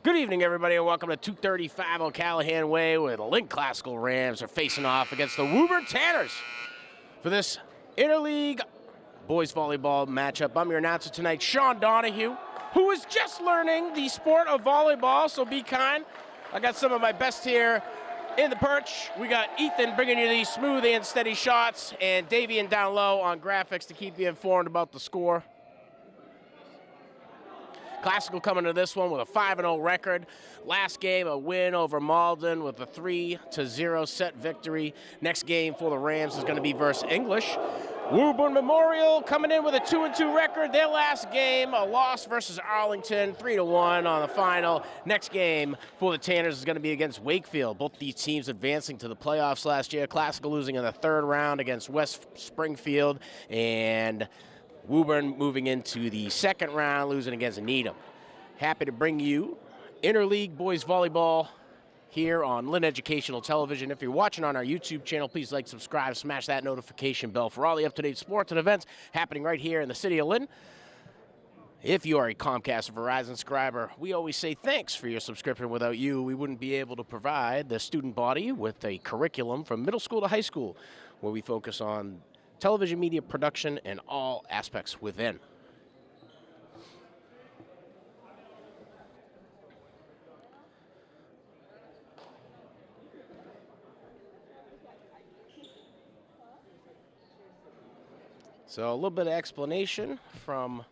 Good evening, everybody, and welcome to 235 O'Callahan Way, where the Lynn Classical Rams are facing off against the Woburn Tanners for this interleague boys volleyball matchup. I'm your announcer tonight, Sean Donahue, who is just learning the sport of volleyball, so be kind. I got some of my best here in the perch. We got Ethan bringing you these smooth and steady shots, and Davian down low on graphics to keep you informed about the score. Classical coming to this one with a 5-0 record. Last game, a win over Malden with a 3-0 set victory. Next game for the Rams is going to be versus English. Woburn Memorial coming in with a 2-2 record. Their last game, a loss versus Arlington, 3-1 on the final. Next game for the Tanners is going to be against Wakefield. Both these teams advancing to the playoffs last year. Classical losing in the third round against West Springfield, and Woburn moving into the second round, losing against Needham. Happy to bring you interleague boys volleyball here on Lynn Educational Television. If you're watching on our YouTube channel, please like, subscribe, smash that notification bell for all the up-to-date sports and events happening right here in the city of Lynn. If you are a Comcast or Verizon subscriber, we always say thanks for your subscription. Without you, we wouldn't be able to provide the student body with a curriculum from middle school to high school, where we focus on television media production and all aspects within. So a little bit of explanation from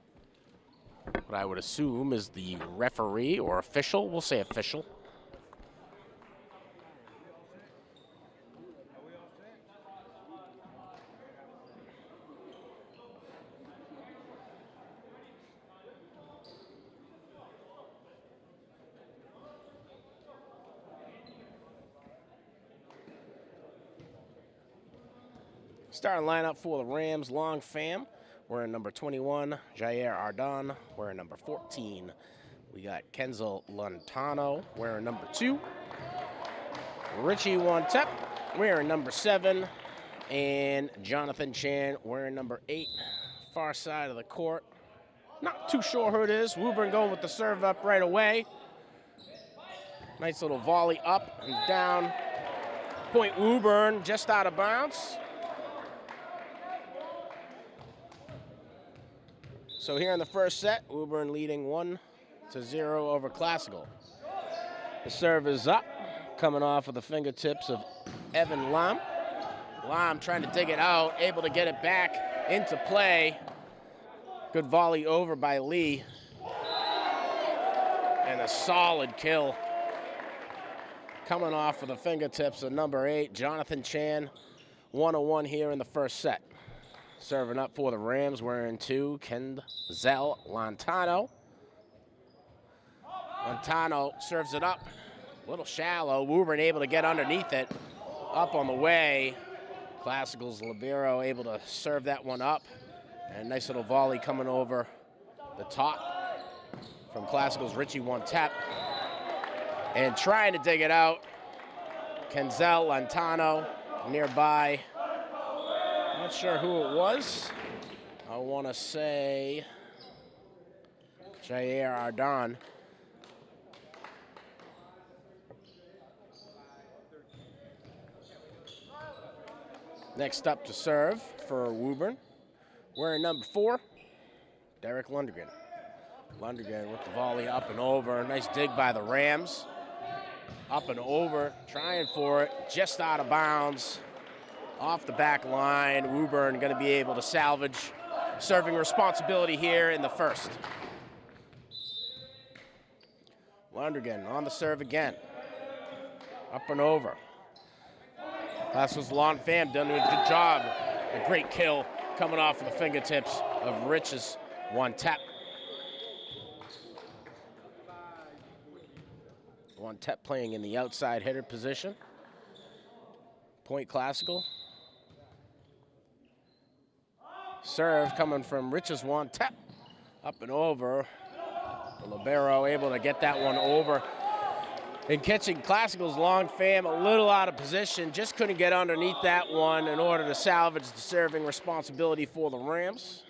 what I would assume is the referee or official. We'll say official. Starting lineup for the Rams, Long Fam. We're in number 21, Jair Ardon. We're in number 14. We got Kenzel Lontano. We're in number 2. Richie Wantep. We're in number 7. And Jonathan Chan. We're in number 8. Far side of the court. Not too sure who it is. Woburn going with the serve up right away. Nice little volley up and down. Point Woburn just out of bounds. So here in the first set, Woburn leading 1-0 over Classical. The serve is up, coming off of the fingertips of Evan Lam. Lam trying to dig it out, able to get it back into play. Good volley over by Lee. And a solid kill. Coming off of the fingertips of number 8, Jonathan Chan. 1-1 here in the first set. Serving up for the Rams, wearing 2, Kenzel Lontano. Lontano serves it up, a little shallow. Woburn able to get underneath it, up on the way. Classical's Rivera able to serve that one up. And nice little volley coming over the top from Classical's Richie Wantep. And trying to dig it out, Kenzel Lontano nearby. Not sure who it was. I want to say Jair Ardon. Next up to serve for Woburn, wearing number 4, Derek Lundergan. Lundergan with the volley up and over. Nice dig by the Rams. Up and over, trying for it, just out of bounds. Off the back line, Woburn going to be able to salvage serving responsibility here in the first. Lundergan on the serve again. Up and over. Classical's Long Fam done a good job. A great kill coming off of the fingertips of Rich's Wantep. Wantep playing in the outside hitter position. Point Classical. Serve coming from Rich's Wantep. Up and over. Libero able to get that one over. And catching Classical's Long Fam a little out of position. Just couldn't get underneath that one in order to salvage the serving responsibility for the Rams.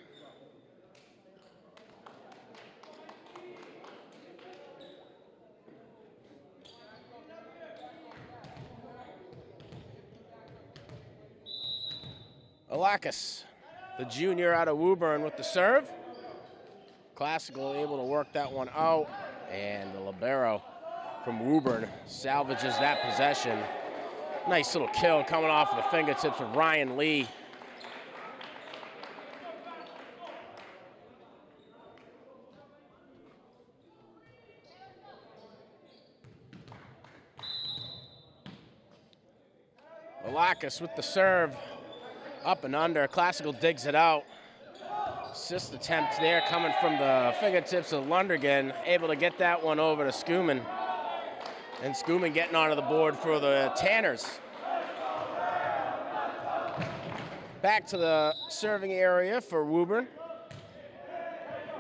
Alakis, the junior out of Woburn with the serve. Classical able to work that one out, and the libero from Woburn salvages that possession. Nice little kill coming off of the fingertips of Ryan Lee. Alakis with the serve, up and under. Classical digs it out. Assist attempt there coming from the fingertips of Lundergan, able to get that one over to Skuman. And Skuman getting onto the board for the Tanners. Back to the serving area for Woburn.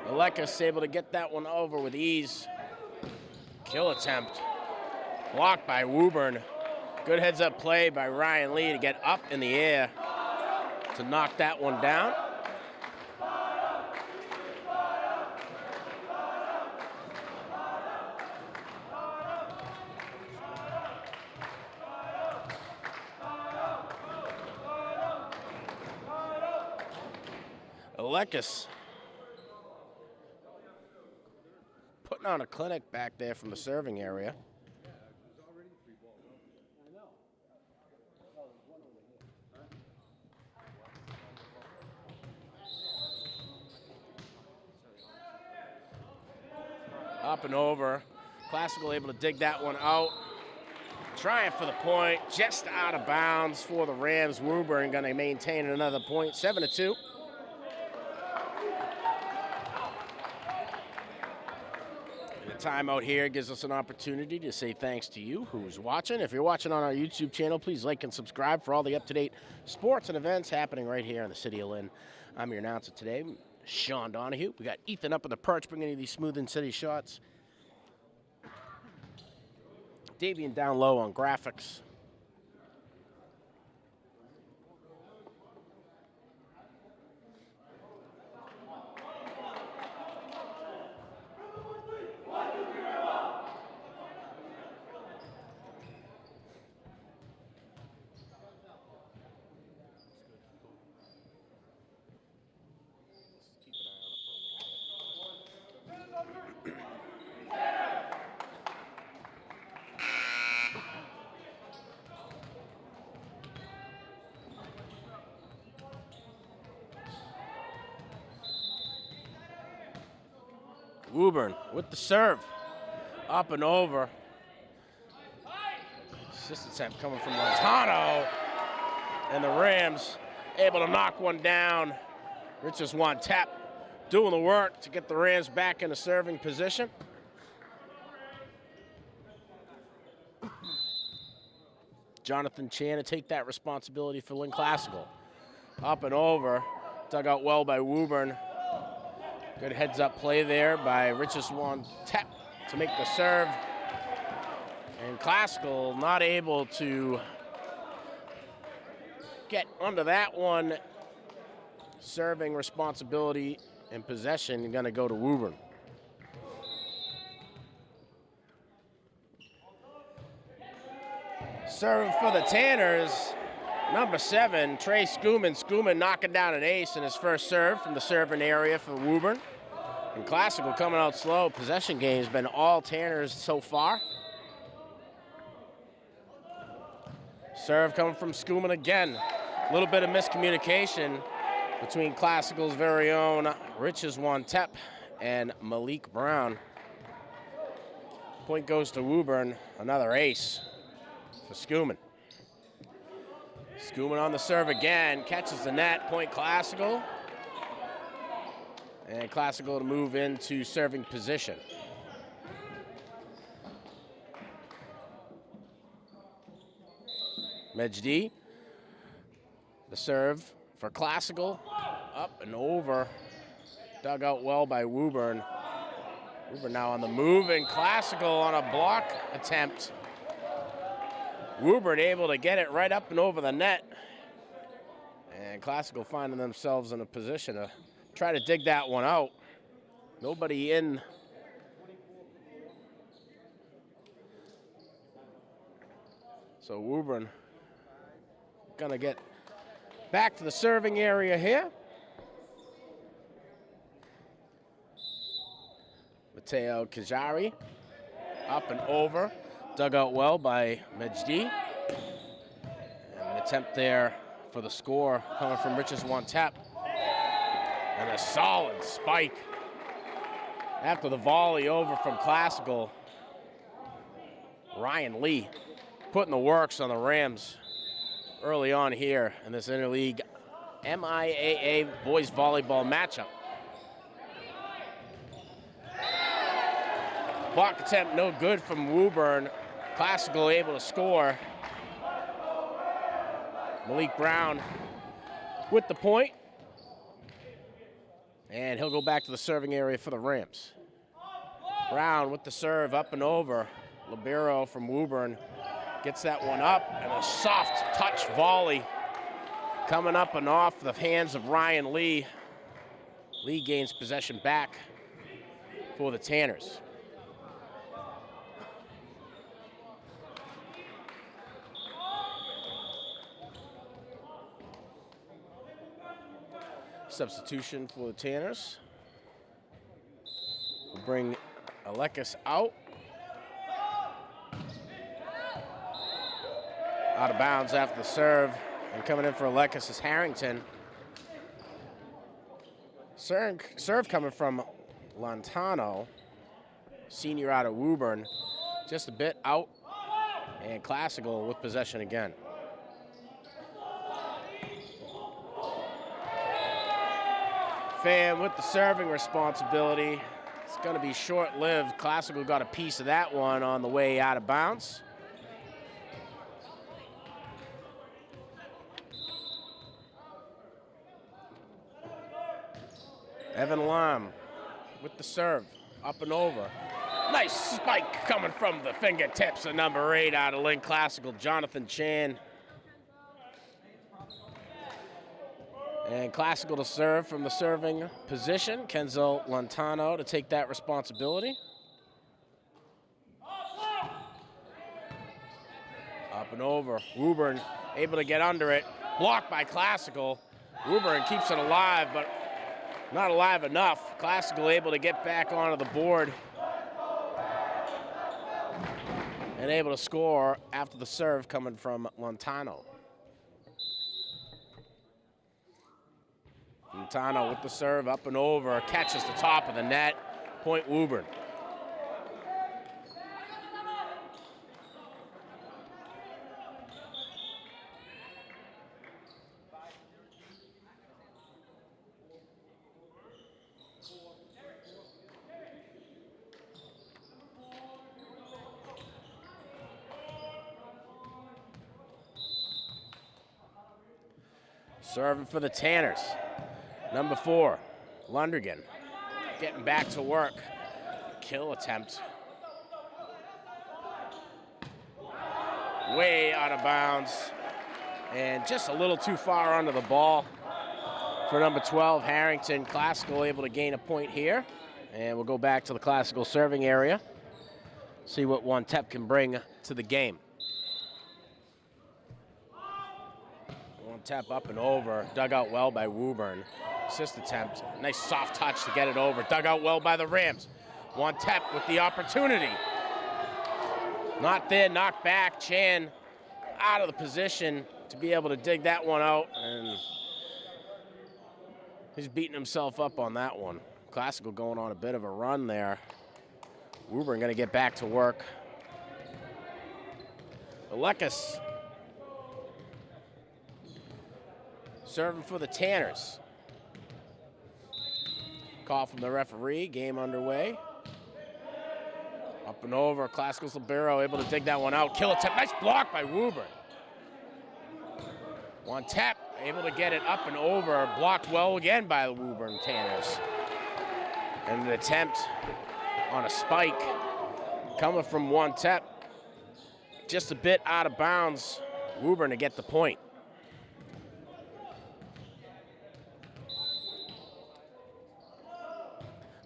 Alekis able to get that one over with ease. Kill attempt. Blocked by Woburn. Good heads-up play by Ryan Lee to get up in the air to knock that one down. Alekis putting on a clinic back there from the serving area. Up and over. Classical able to dig that one out. Trying for the point, just out of bounds for the Rams. Woburn going to maintain another point, 7-2. The timeout here gives us an opportunity to say thanks to you who's watching. If you're watching on our YouTube channel, please like and subscribe for all the up-to-date sports and events happening right here in the city of Lynn. I'm your announcer today, Sean Donahue. We got Ethan up in the perch bringing you these smooth and steady shots. Davian down low on graphics. Woburn with the serve, up and over. Assist attempt coming from Montano, and the Rams able to knock one down. Richards one tap, doing the work to get the Rams back in a serving position. Jonathan Chan to take that responsibility for Lynn Classical. Up and over, dug out well by Woburn. Good heads-up play there by Richards one tap to make the serve. And Classical not able to get under that one. Serving responsibility and possession going to go to Woburn. Serve for the Tanners, number 7, Trey Skuman. Skuman knocking down an ace in his first serve from the serving area for Woburn. And Classical coming out slow. Possession game has been all Tanners so far. Serve coming from Skuman again. A little bit of miscommunication between Classical's very own Richards one tap and Malik Brown. Point goes to Woburn, another ace for Skuman. Skuman on the serve again, catches the net, point Classical. And Classical to move into serving position. Mejdi, the serve for Classical, up and over. Dug out well by Woburn. Woburn now on the move, and Classical on a block attempt. Woburn able to get it right up and over the net. And Classical finding themselves in a position to try to dig that one out. Nobody in. So Woburn gonna get Back to the serving area here. Mateo Kajari up and over. Dug out well by Majdi. And an attempt there for the score coming from Rich's one tap. And a solid spike after the volley over from Classical. Ryan Lee putting the works on the Rams early on here in this interleague MIAA boys volleyball matchup. Block attempt no good from Woburn. Classical able to score. Malik Brown with the point. And he'll go back to the serving area for the Rams. Brown with the serve up and over. Libero from Woburn gets that one up, and a soft touch volley coming up and off the hands of Ryan Lee. Lee gains possession back for the Tanners. Substitution for the Tanners. We'll bring Alekis out. Out of bounds after the serve. And coming in for Alekis is Harrington. Serve coming from Lontano, senior out of Woburn. Just a bit out. And Classical with possession again. Pham with the serving responsibility. It's going to be short-lived. Classical got a piece of that one on the way out of bounds. Evan Lam with the serve, up and over. Nice spike coming from the fingertips of number 8 out of Lynn Classical, Jonathan Chan. And Classical to serve from the serving position. Kenzo Lontano to take that responsibility. Up and over. Woburn able to get under it. Blocked by Classical. Woburn keeps it alive, but not alive enough. Classical able to get back onto the board. And able to score after the serve coming from Lontano. Lontano with the serve up and over, catches the top of the net, point Woburn. Serving for the Tanners. Number 4, Lundergan, getting back to work. Kill attempt. Way out of bounds. And just a little too far under the ball for number 12, Harrington. Classical able to gain a point here. And we'll go back to the Classical serving area. See what one Tep can bring to the game. One Tep up and over, dug out well by Woburn. Assist attempt, nice soft touch to get it over. Dug out well by the Rams. One Tep with the opportunity. Not there, knocked back. Chan out of the position to be able to dig that one out. And he's beating himself up on that one. Classical going on a bit of a run there. Woburn gonna get back to work. Alekis serving for the Tanners. Call from the referee, game underway. Up and over, Classical's Libero able to dig that one out. Kill attempt, nice block by Woburn. One Tep, able to get it up and over, blocked well again by the Woburn Tanners. And an attempt on a spike coming from One Tep. Just a bit out of bounds, Woburn to get the point.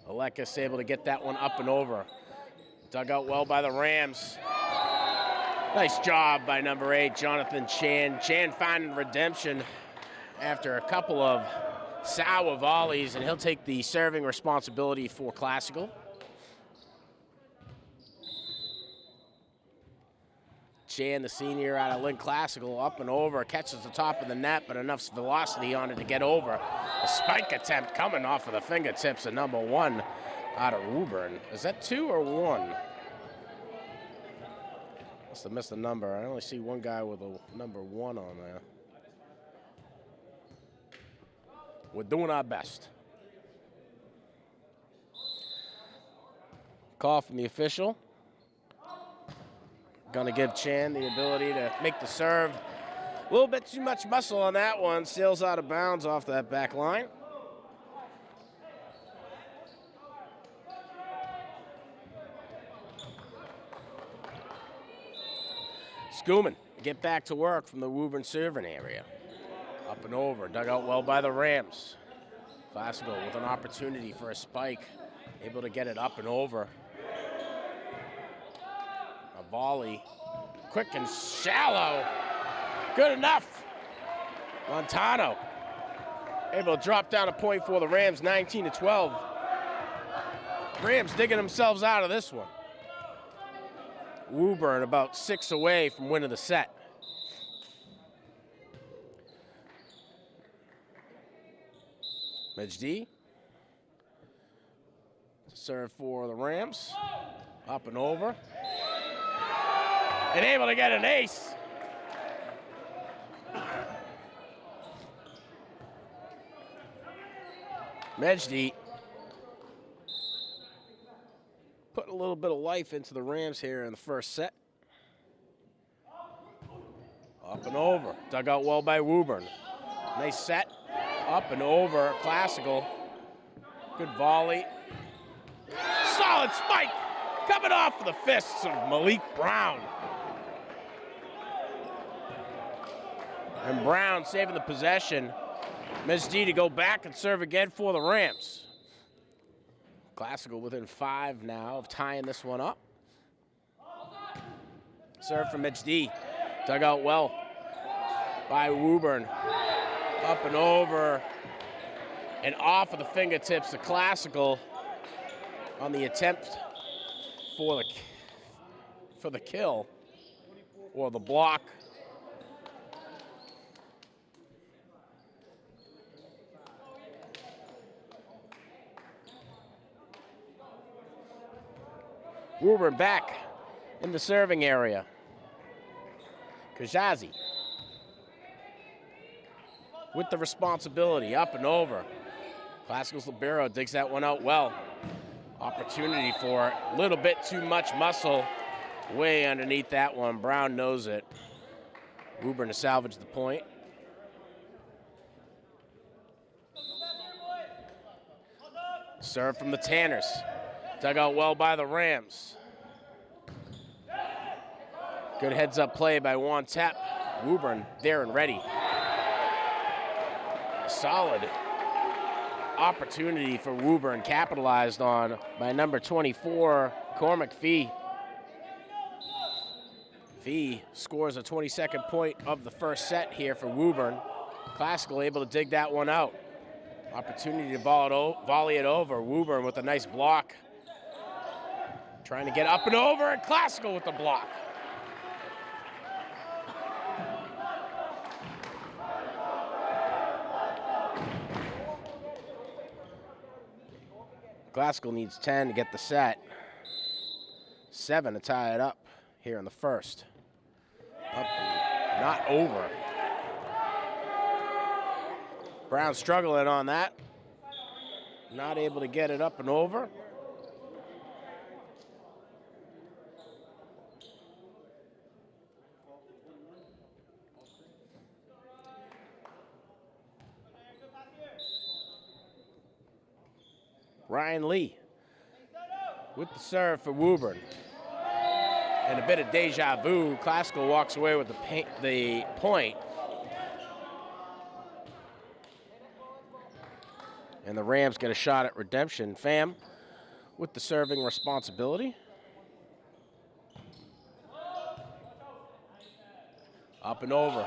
Alekis able to get that one up and over. Dug out well by the Rams. Nice job by number 8, Jonathan Chan. Chan finding redemption after a couple of sour volleys, and he'll take the serving responsibility for Classical. Chan, the senior out of Lynn Classical, up and over, catches the top of the net, but enough velocity on it to get over. A spike attempt coming off of the fingertips of number 1 out of Woburn. Is that 2 or 1? Must have missed the number. I only see one guy with a number 1 on there. We're doing our best. Call from the official. Gonna give Chan the ability to make the serve. A little bit too much muscle on that one. Sails out of bounds off that back line. Schooman get back to work from the Woburn serving area. Up and over, dug out well by the Rams. Classical with an opportunity for a spike. Able to get it up and over. A volley, quick and shallow. Good enough. Montano able to drop down a point for the Rams, 19-12. Rams digging themselves out of this one. Woburn about 6 away from winning the set. Mejdi. Serve for the Rams. Up and over. And able to get an ace. Mejdi putting a little bit of life into the Rams here in the first set. Up and over. Dug out well by Woburn. Nice set. Up and over. Classical. Good volley. Solid spike. Coming off of the fists of Malik Brown. And Brown saving the possession. Mejdi to go back and serve again for the Rams. Classical within 5 now of tying this one up. Serve from Mejdi. Dug out well by Woburn. Up and over and off of the fingertips of Classical on the attempt for the kill or the block. Woburn back in the serving area. Kajazi with the responsibility, up and over. Classical's Libero digs that one out well. Opportunity for a little bit too much muscle way underneath that one. Brown knows it. Woburn to salvage the point. Serve from the Tanners. Dug out well by the Rams. Good heads-up play by Juan Tepp. Woburn there and ready. Solid opportunity for Woburn, capitalized on by number 24, Cormac Fee. Fee scores a 22nd point of the first set here for Woburn. Classical able to dig that one out. Opportunity to volley it over. Woburn with a nice block. Trying to get up and over, and Classical with the block. Classical needs 10 to get the set. 7 to tie it up here in the first. Up and not over. Brown struggling on that. Not able to get it up and over. Ryan Lee with the serve for Woburn. And a bit of deja vu. Classical walks away with the point. And the Rams get a shot at redemption. Pham with the serving responsibility. Up and over.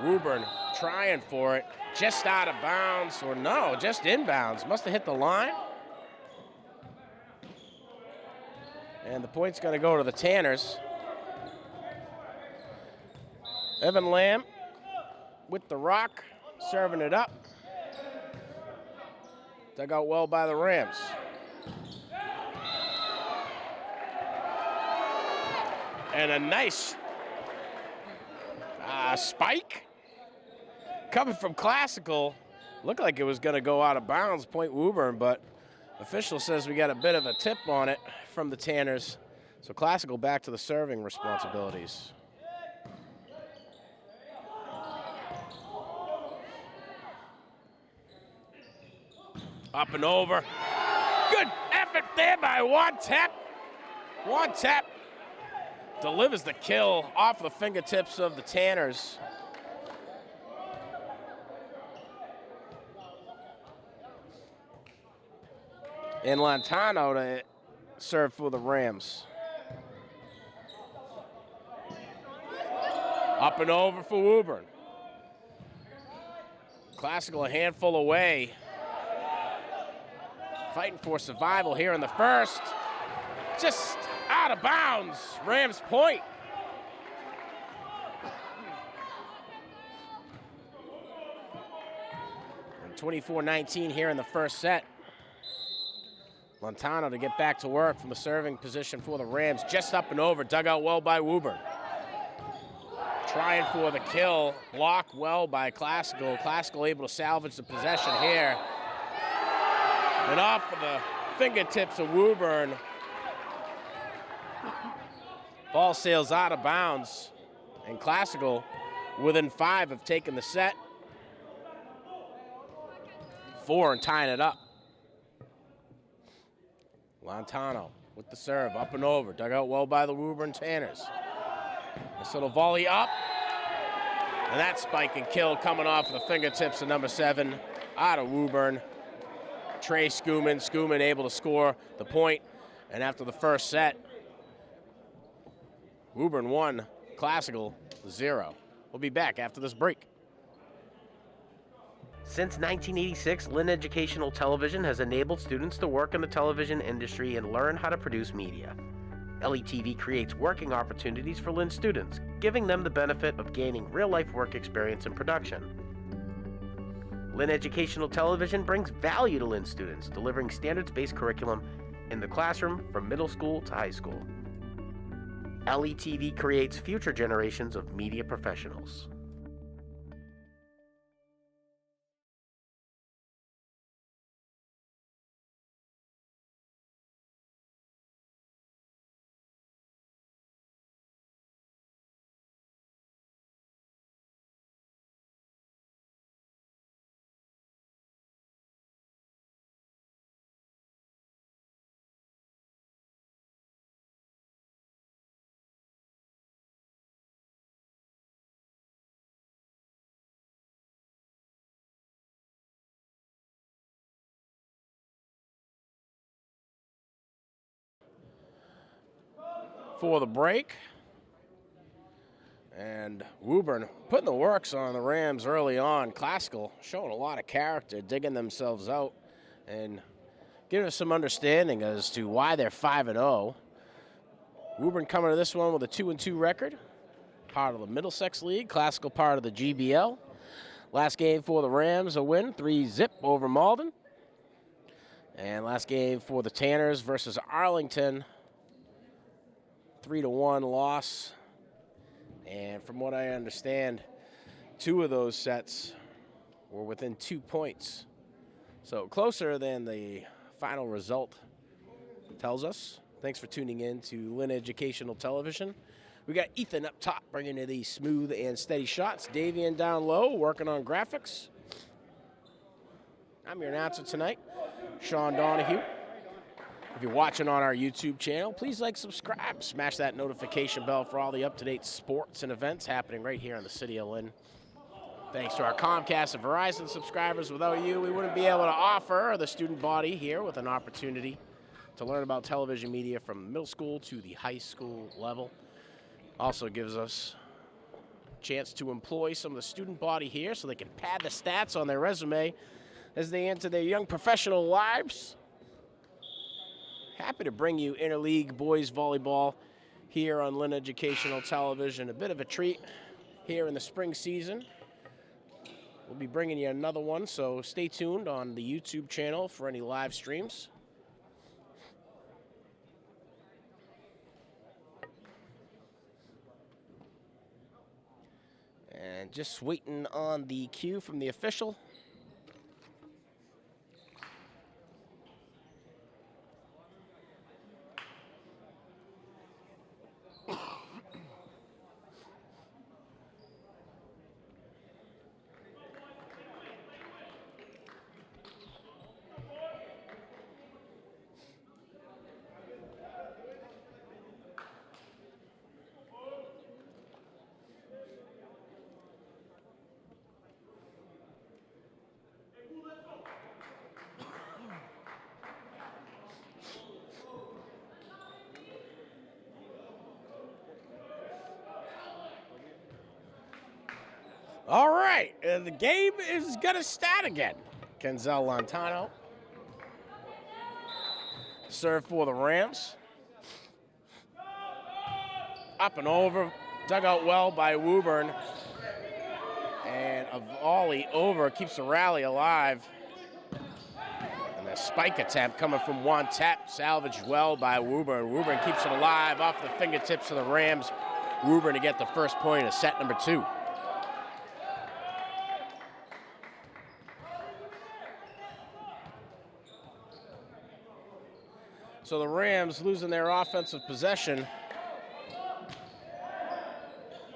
Woburn trying for it, just out of bounds, or no, just inbounds. Must have hit the line. And the point's gonna go to the Tanners. Evan Lamb with the rock, serving it up. Dug out well by the Rams. And a nice spike coming from Classical. Looked like it was gonna go out of bounds, point Woburn, but official says we got a bit of a tip on it from the Tanners. So Classical back to the serving responsibilities. Up and over. Good effort there by Wantep. Wantep delivers the kill off the fingertips of the Tanners. And Lantano to serve for the Rams. Up and over for Woburn. Classical a handful away. Fighting for survival here in the first. Just out of bounds, Rams point. And 24-19 here in the first set. Lantano to get back to work from the serving position for the Rams. Just up and over, dug out well by Woburn. Trying for the kill, blocked well by Classical. Classical able to salvage the possession here. And off of the fingertips of Woburn. Ball sails out of bounds. And Classical, within 5 of taking the set. 4 and tying it up. Lantano with the serve, up and over. Dug out well by the Woburn Tanners. This little volley up. And that spike and kill coming off of the fingertips of number 7 out of Woburn. Trey Skuman able to score the point. And after the first set, Woburn 1, Classical 0. We'll be back after this break. Since 1986, Lynn Educational Television has enabled students to work in the television industry and learn how to produce media. LETV creates working opportunities for Lynn students, giving them the benefit of gaining real-life work experience in production. Lynn Educational Television brings value to Lynn students, delivering standards-based curriculum in the classroom from middle school to high school. LETV creates future generations of media professionals. For the break. And Woburn putting the works on the Rams early on. Classical showing a lot of character, digging themselves out and giving us some understanding as to why they're 5-0. Woburn coming to this one with a 2-2 record. Part of the Middlesex League, Classical part of the GBL. Last game for the Rams, a win, 3-0 over Malden. And last game for the Tanners versus Arlington, 3-1 loss. And from what I understand, 2 of those sets were within 2 points. So closer than the final result tells us. Thanks for tuning in to Lynn Educational Television. We got Ethan up top bringing you these smooth and steady shots. Davian down low working on graphics. I'm your announcer tonight, Sean Donahue. If you're watching on our YouTube channel, please like, subscribe, smash that notification bell for all the up-to-date sports and events happening right here in the city of Lynn. Thanks to our Comcast and Verizon subscribers. Without you, we wouldn't be able to offer the student body here with an opportunity to learn about television media from middle school to the high school level. Also gives us Chance to employ some of the student body here so they can pad the stats on their resume as they enter their young professional lives. Happy to bring you interleague boys volleyball here on Lynn Educational Television. A bit of a treat here in the spring season. We'll be bringing you another one, so stay tuned on the YouTube channel for any live streams. And just waiting on the cue from the official. All right, the game is going to start again. Kenzel Lantano. Serve for the Rams. Up and over. Dug out well by Woburn. And a volley over keeps the rally alive. And a spike attempt coming from one tap. Salvaged well by Woburn. Woburn keeps it alive off the fingertips of the Rams. Woburn to get the first point of set number 2. So the Rams losing their offensive possession.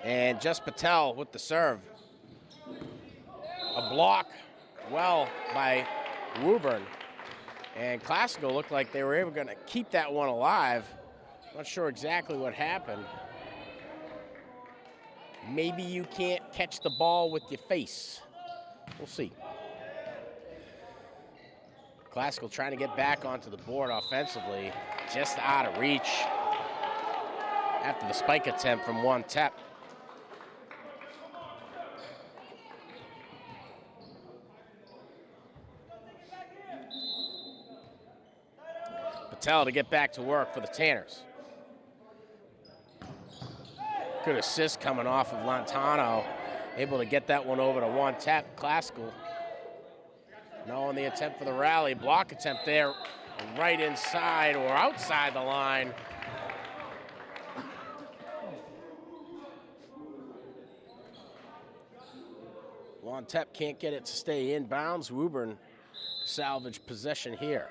And Jess Patel with the serve. A block well by Woburn. And Classical looked like they were able to keep that one alive. Not sure exactly what happened. Maybe you can't catch the ball with your face. We'll see. Classical trying to get back onto the board offensively, just out of reach after the spike attempt from one tap. Patel to get back to work for the Tanners. Good assist coming off of Lantano, able to get that one over to one tap. Classical. No on the attempt for the rally. Block attempt there, right inside or outside the line. Lontep can't get it to stay in bounds. Woburn salvage possession here.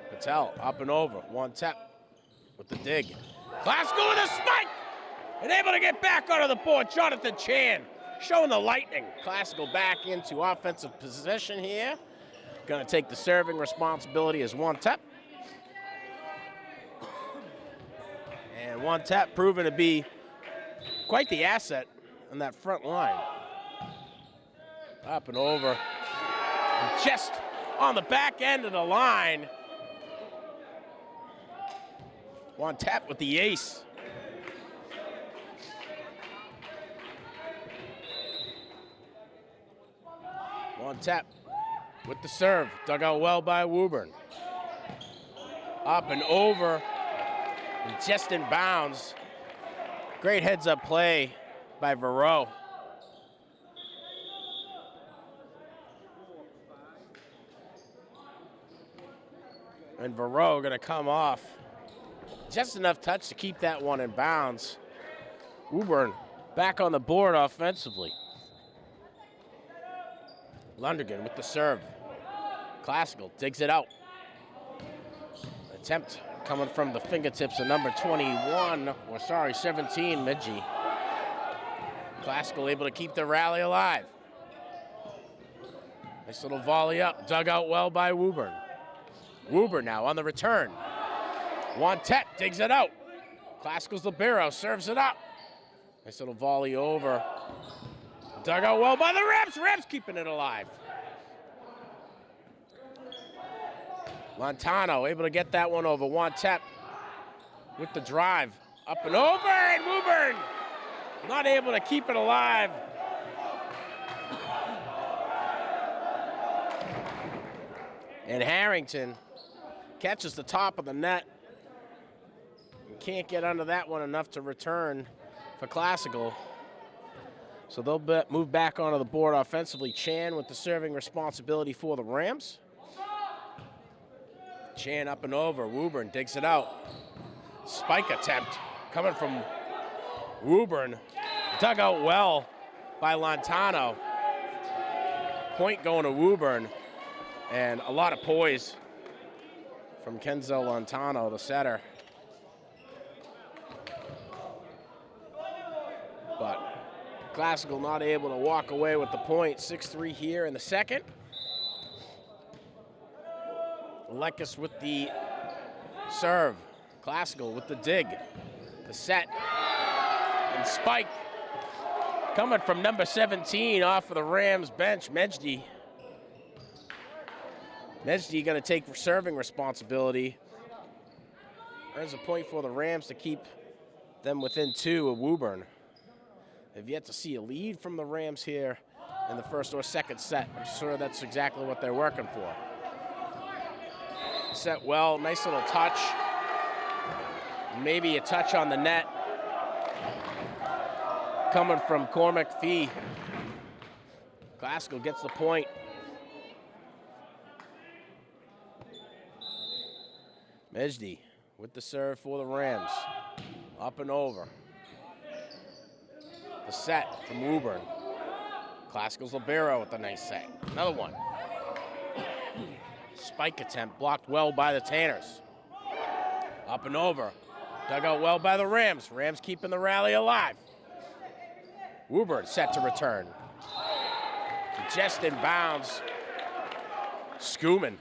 Patel up and over. One tap with the dig. Classical with a spike! And able to get back onto the board. Jonathan Chan showing the lightning. Classical back into offensive possession here. Gonna take the serving responsibility as one tap. And one tap proven to be quite the asset on that front line. Up and over. And just on the back end of the line. One tap with the ace. One tap with the serve. Dug out well by Woburn. Up and over. And just in bounds. Great heads-up play by Vero. And Vero gonna come off. Just enough touch to keep that one in bounds. Woburn back on the board offensively. Lundergan with the serve. Classical digs it out. Attempt coming from the fingertips of number 17, Midgie. Classical able to keep the rally alive. Nice little volley up, dug out well by Woburn. Woburn now on the return. One tap digs it out. Classical's libero serves it up. Nice little volley over. Dug out well by the Rams. Rams keeping it alive. Lantano able to get that one over. One tap with the drive. Up and over, and Woburn not able to keep it alive. And Harrington catches the top of the net. Can't get under that one enough to return for Classical. So they'll move back onto the board offensively. Chan with the serving responsibility for the Rams. Chan up and over. Woburn digs it out. Spike attempt coming from Woburn. Dug out well by Lontano. Point going to Woburn. And a lot of poise from Kenzo Lontano, the setter. But Classical not able to walk away with the point. 6-3 here in the second. Lekis with the serve. Classical with the dig. The set. And spike coming from number 17 off of the Rams bench, Mejdi. Mejdi going to take serving responsibility. Earns a point for the Rams to keep them within 2 of Woburn. They've yet to see a lead from the Rams here in the first or second set. I'm sure that's exactly what they're working for. Set well, nice little touch. Maybe a touch on the net. Coming from Cormac Fee. Classical gets the point. Mejdi with the serve for the Rams. Up and over. The set from Woburn. Classical's Libero with a nice set. Another one. Spike attempt blocked well by the Tanners. Up and over. Dug out well by the Rams. Rams keeping the rally alive. Woburn set to return. Just in bounds. Skuman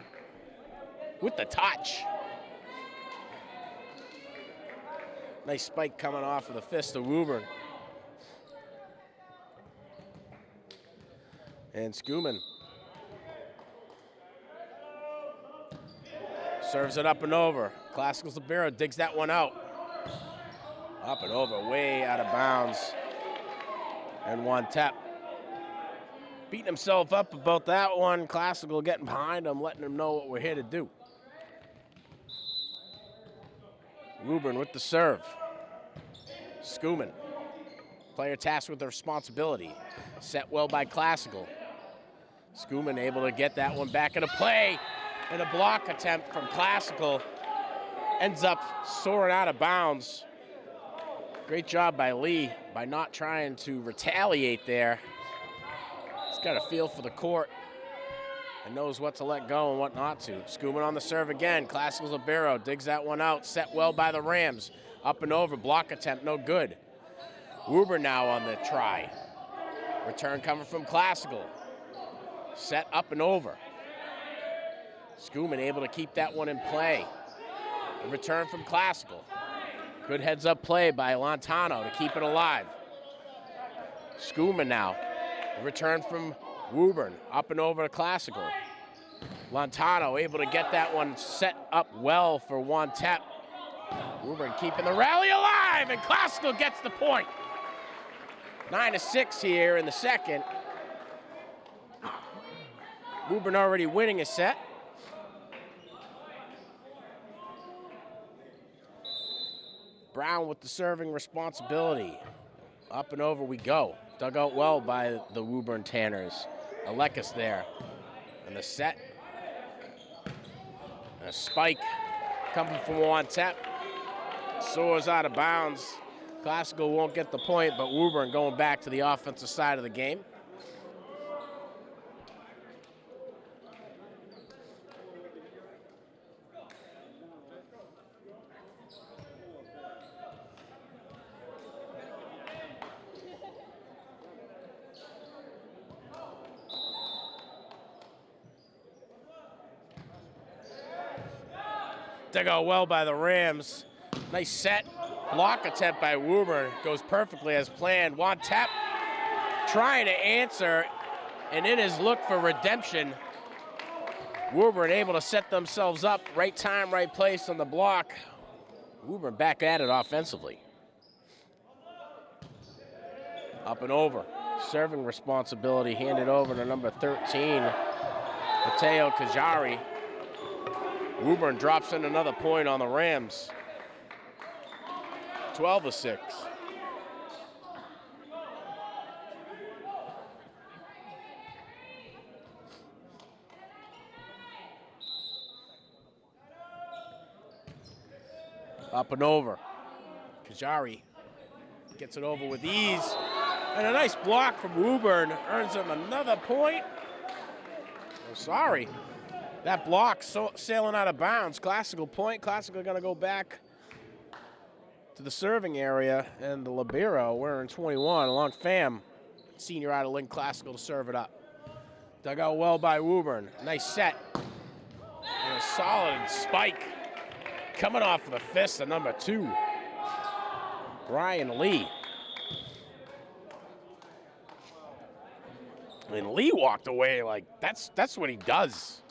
with the touch. Nice spike coming off of the fist of Woburn. And Skuman serves it up and over. Classical's Libero digs that one out. Up and over, way out of bounds. And one tap. Beating himself up about that one. Classical getting behind him, letting him know what we're here to do. Woburn with the serve. Skuman. Player tasked with the responsibility. Set well by Classical. Skuman able to get that one back into play. And a block attempt from Classical ends up soaring out of bounds. Great job by Lee by not trying to retaliate there. He's got a feel for the court and knows what to let go and what not to. Skuman on the serve again. Classical's Libero digs that one out. Set well by the Rams. Up and over. Block attempt, no good. Woburn now on the try. Return coming from Classical. Set up and over. Skuman able to keep that one in play. A return from Classical. Good heads-up play by Lontano to keep it alive. Skuman now. A return from Woburn. Up and over to Classical. Lontano able to get that one set up well for one tap. Woburn keeping the rally alive, and Classical gets the point. 9-6 here in the second. Woburn already winning a set. Brown with the serving responsibility. Up and over we go. Dug out well by the Woburn Tanners. Alekis there. And the set. And a spike coming from one tap. Soars out of bounds. Classical won't get the point, but Woburn going back to the offensive side of the game. Dug out well by the Rams. Nice set. Block attempt by Woburn. Goes perfectly as planned. One tap. Trying to answer. And it is look for redemption. Woburn able to set themselves up. Right time, right place on the block. Woburn back at it offensively. Up and over. Serving responsibility handed over to number 13, Mateo Kajari. Woburn drops in another point on the Rams. 12-6. Up and over. Kajari gets it over with ease. And a nice block from Woburn earns him another point. Oh, sorry. That block sailing out of bounds. Classical point. Classical going to go back to the serving area. And the libero wearing 21 along Pham. Senior out of Lynn Classical to serve it up. Dug out well by Woburn. Nice set. And a solid spike. Coming off of the fist of number 2, Brian Lee. And Lee walked away like that's what he does.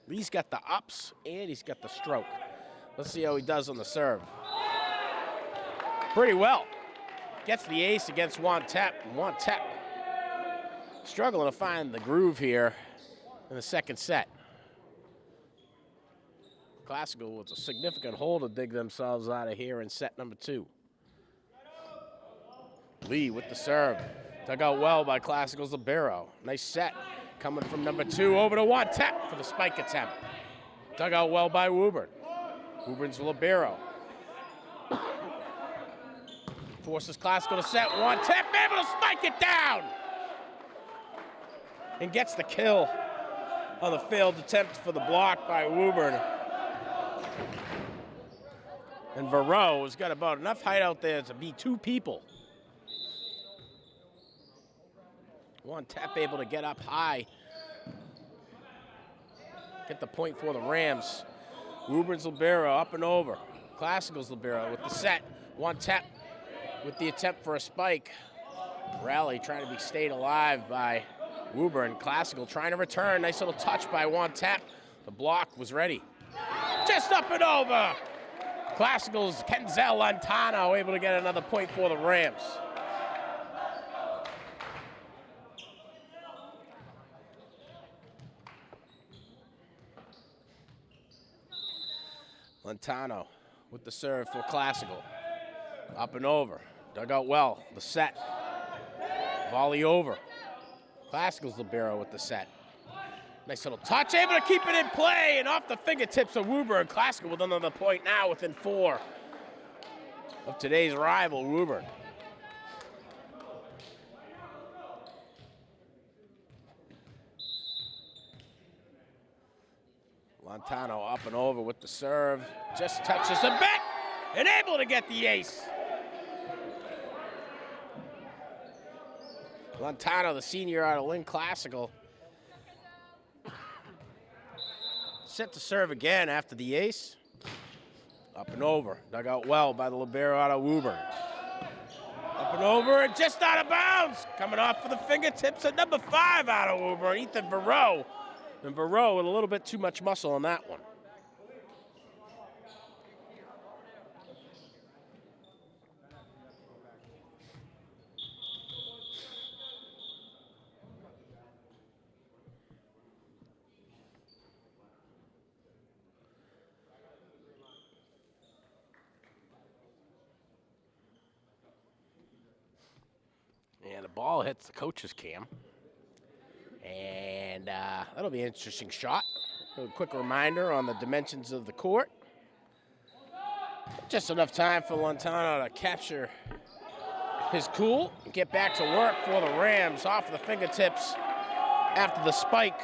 Lee's got the ups and he's got the stroke. Let's see how he does on the serve. Pretty well. Gets the ace against Wantep. Wantep struggling to find the groove here in the second set. Classical with a significant hole to dig themselves out of here in set number 2. Lee with the serve. Dug out well by Classical's libero. Nice set coming from number 2 over to Wantep for the spike attempt. Dug out well by Woburn. Woburn's libero. Forces Classical to set. Wantep able to spike it down. And gets the kill on the failed attempt for the block by Woburn. And Verow has got about enough height out there to be 2 people. Wantep able to get up high. Get the point for the Rams. Woburn's libero up and over. Classical's libero with the set. Wantep with the attempt for a spike. Rally trying to be stayed alive by Woburn. Classical trying to return. Nice little touch by Wantep. The block was ready. Just up and over. Classical's Kenzel Lantano able to get another point for the Rams. Lantano with the serve for Classical. Up and over. Dug out well. The set. Volley over. Classical's libero with the set. Nice little touch, able to keep it in play, and off the fingertips of Woburn. Classical with another point now within 4 of today's rival, Woburn. Lantano up and over with the serve. Just touches a bit and able to get the ace. Lantano, the senior out of Lynn Classical. Set to serve again after the ace. Up and over. Dug out well by the libero out of Woburn. Up and over and just out of bounds. Coming off for the fingertips of number 5 out of Woburn, Ethan Verow. And Verow with a little bit too much muscle on that one. And the ball hits the coach's cam. And that'll be an interesting shot. A quick reminder on the dimensions of the court. Just enough time for Lantano to capture his cool and get back to work for the Rams off the fingertips after the spike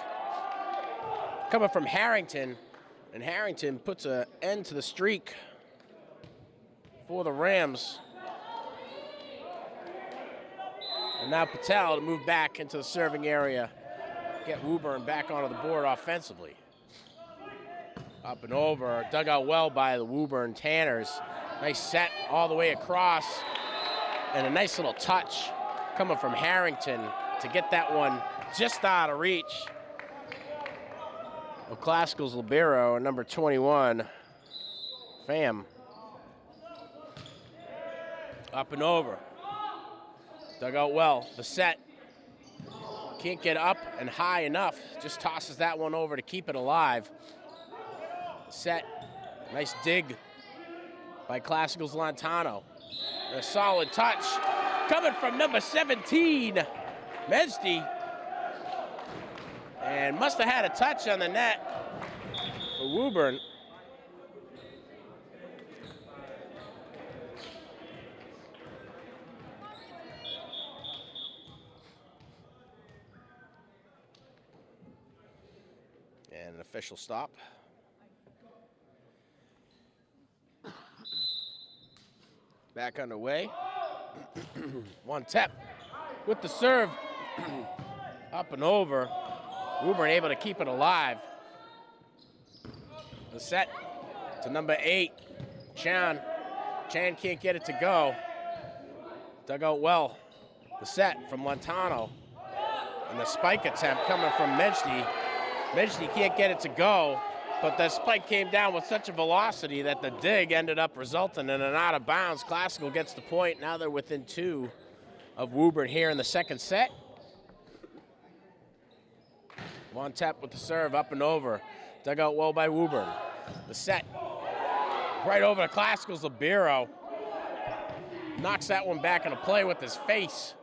coming from Harrington. And Harrington puts an end to the streak for the Rams. And now Patel to move back into the serving area. Get Woburn back onto the board offensively. Up and over, dug out well by the Woburn Tanners. Nice set all the way across. And a nice little touch coming from Harrington to get that one just out of reach of Classical's libero, number 21, Pham. Up and over. Dug out well. The set. Can't get up and high enough. Just tosses that one over to keep it alive. Set. Nice dig by Classical's Lantano. A solid touch coming from number 17, Mesdi. And must have had a touch on the net for Woburn. And an official stop. Back underway. One tap with the serve. Up and over. Woburn able to keep it alive. The set to number 8, Chan. Chan can't get it to go. Dug out well. The set from Lantano. And the spike attempt coming from Mesdi. Mesdi can't get it to go, but the spike came down with such a velocity that the dig ended up resulting in an out of bounds. Classical gets the point. Now they're within 2 of Woburn here in the second set. One tap with the serve, up and over. Dug out well by Woburn. The set, right over to Classical's Libero. Knocks that one back into play with his face.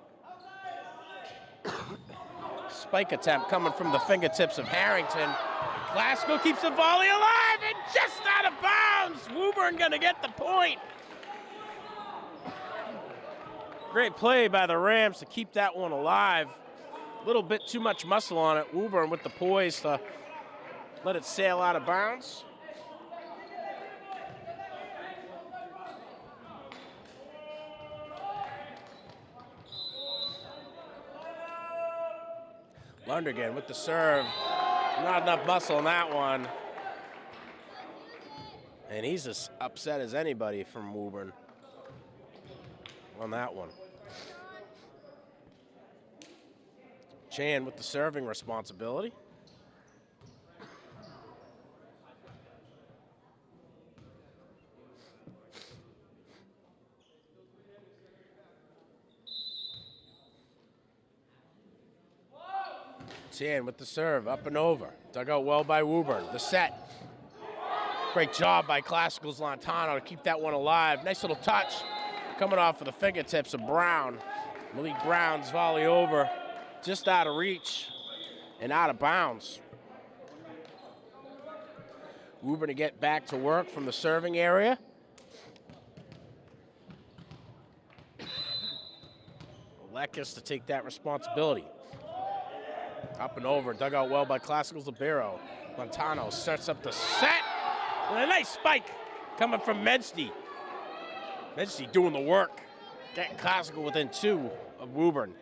Spike attempt coming from the fingertips of Harrington. Classical keeps the volley alive and just out of bounds. Woburn gonna get the point. Great play by the Rams to keep that one alive. A little bit too much muscle on it. Woburn with the poise to let it sail out of bounds. Lundergan with the serve. Not enough muscle on that one. And he's as upset as anybody from Woburn on that one. Chan with the serving responsibility. Chan with the serve, up and over. Dug out well by Woburn. The set. Great job by Classical's Lantano to keep that one alive. Nice little touch coming off of the fingertips of Brown. Malik Brown's volley over, just out of reach and out of bounds. Woburn to get back to work from the serving area. Lekis to take that responsibility. Up and over, dug out well by Classical's Libero. Lantano sets up the set. And a nice spike coming from Mesdi. Mesdi doing the work. Getting Classical within 2 of Woburn.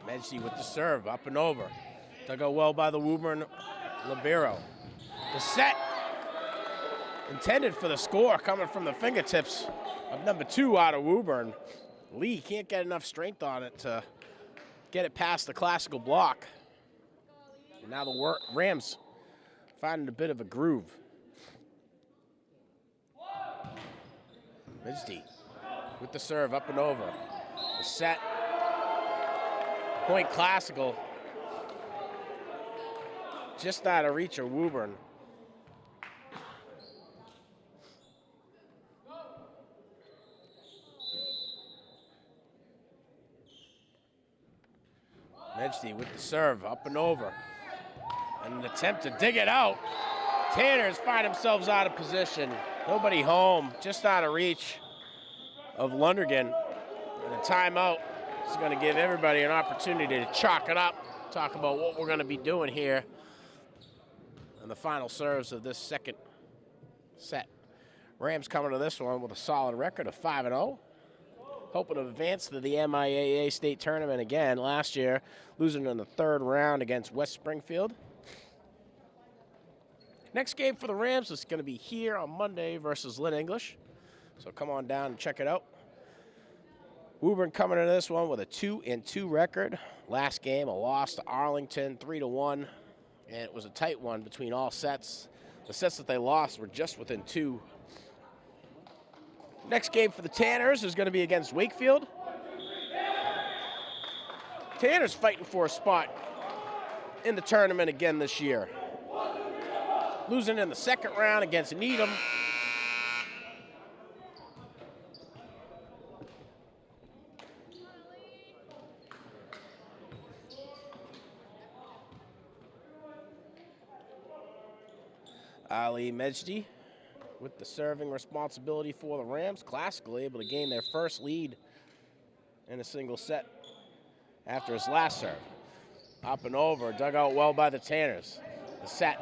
Mesdi with the serve, up and over. Dug out well by the Woburn Libero. The set. Intended for the score coming from the fingertips of number 2 out of Woburn. Lee can't get enough strength on it to get it past the Classical block. And now the Rams finding a bit of a groove. Mesdi with the serve, up and over. The set. Point Classical. Just out of reach of Woburn. Mesdi with the serve, up and over. And an attempt to dig it out. Tanners find themselves out of position. Nobody home, just out of reach of Lundergan. And a timeout is going to give everybody an opportunity to chalk it up, talk about what we're going to be doing here in the final serves of this second set. Rams coming to this one with a solid record of 5-0. Hoping to advance to the MIAA state tournament again. Last year, losing in the 3rd round against West Springfield. Next game for the Rams is going to be here on Monday versus Lynn English. So come on down and check it out. Woburn coming into this one with a 2-2 record. Last game, a loss to Arlington, 3-1. And it was a tight one between all sets. The sets that they lost were just within 2. Next game for the Tanners is going to be against Wakefield. Tanners fighting for a spot in the tournament again this year. Losing in the second round against Needham. Ali Mejdi with the serving responsibility for the Rams. Classical able to gain their first lead in a single set after his last serve. Up and over, dug out well by the Tanners. The set.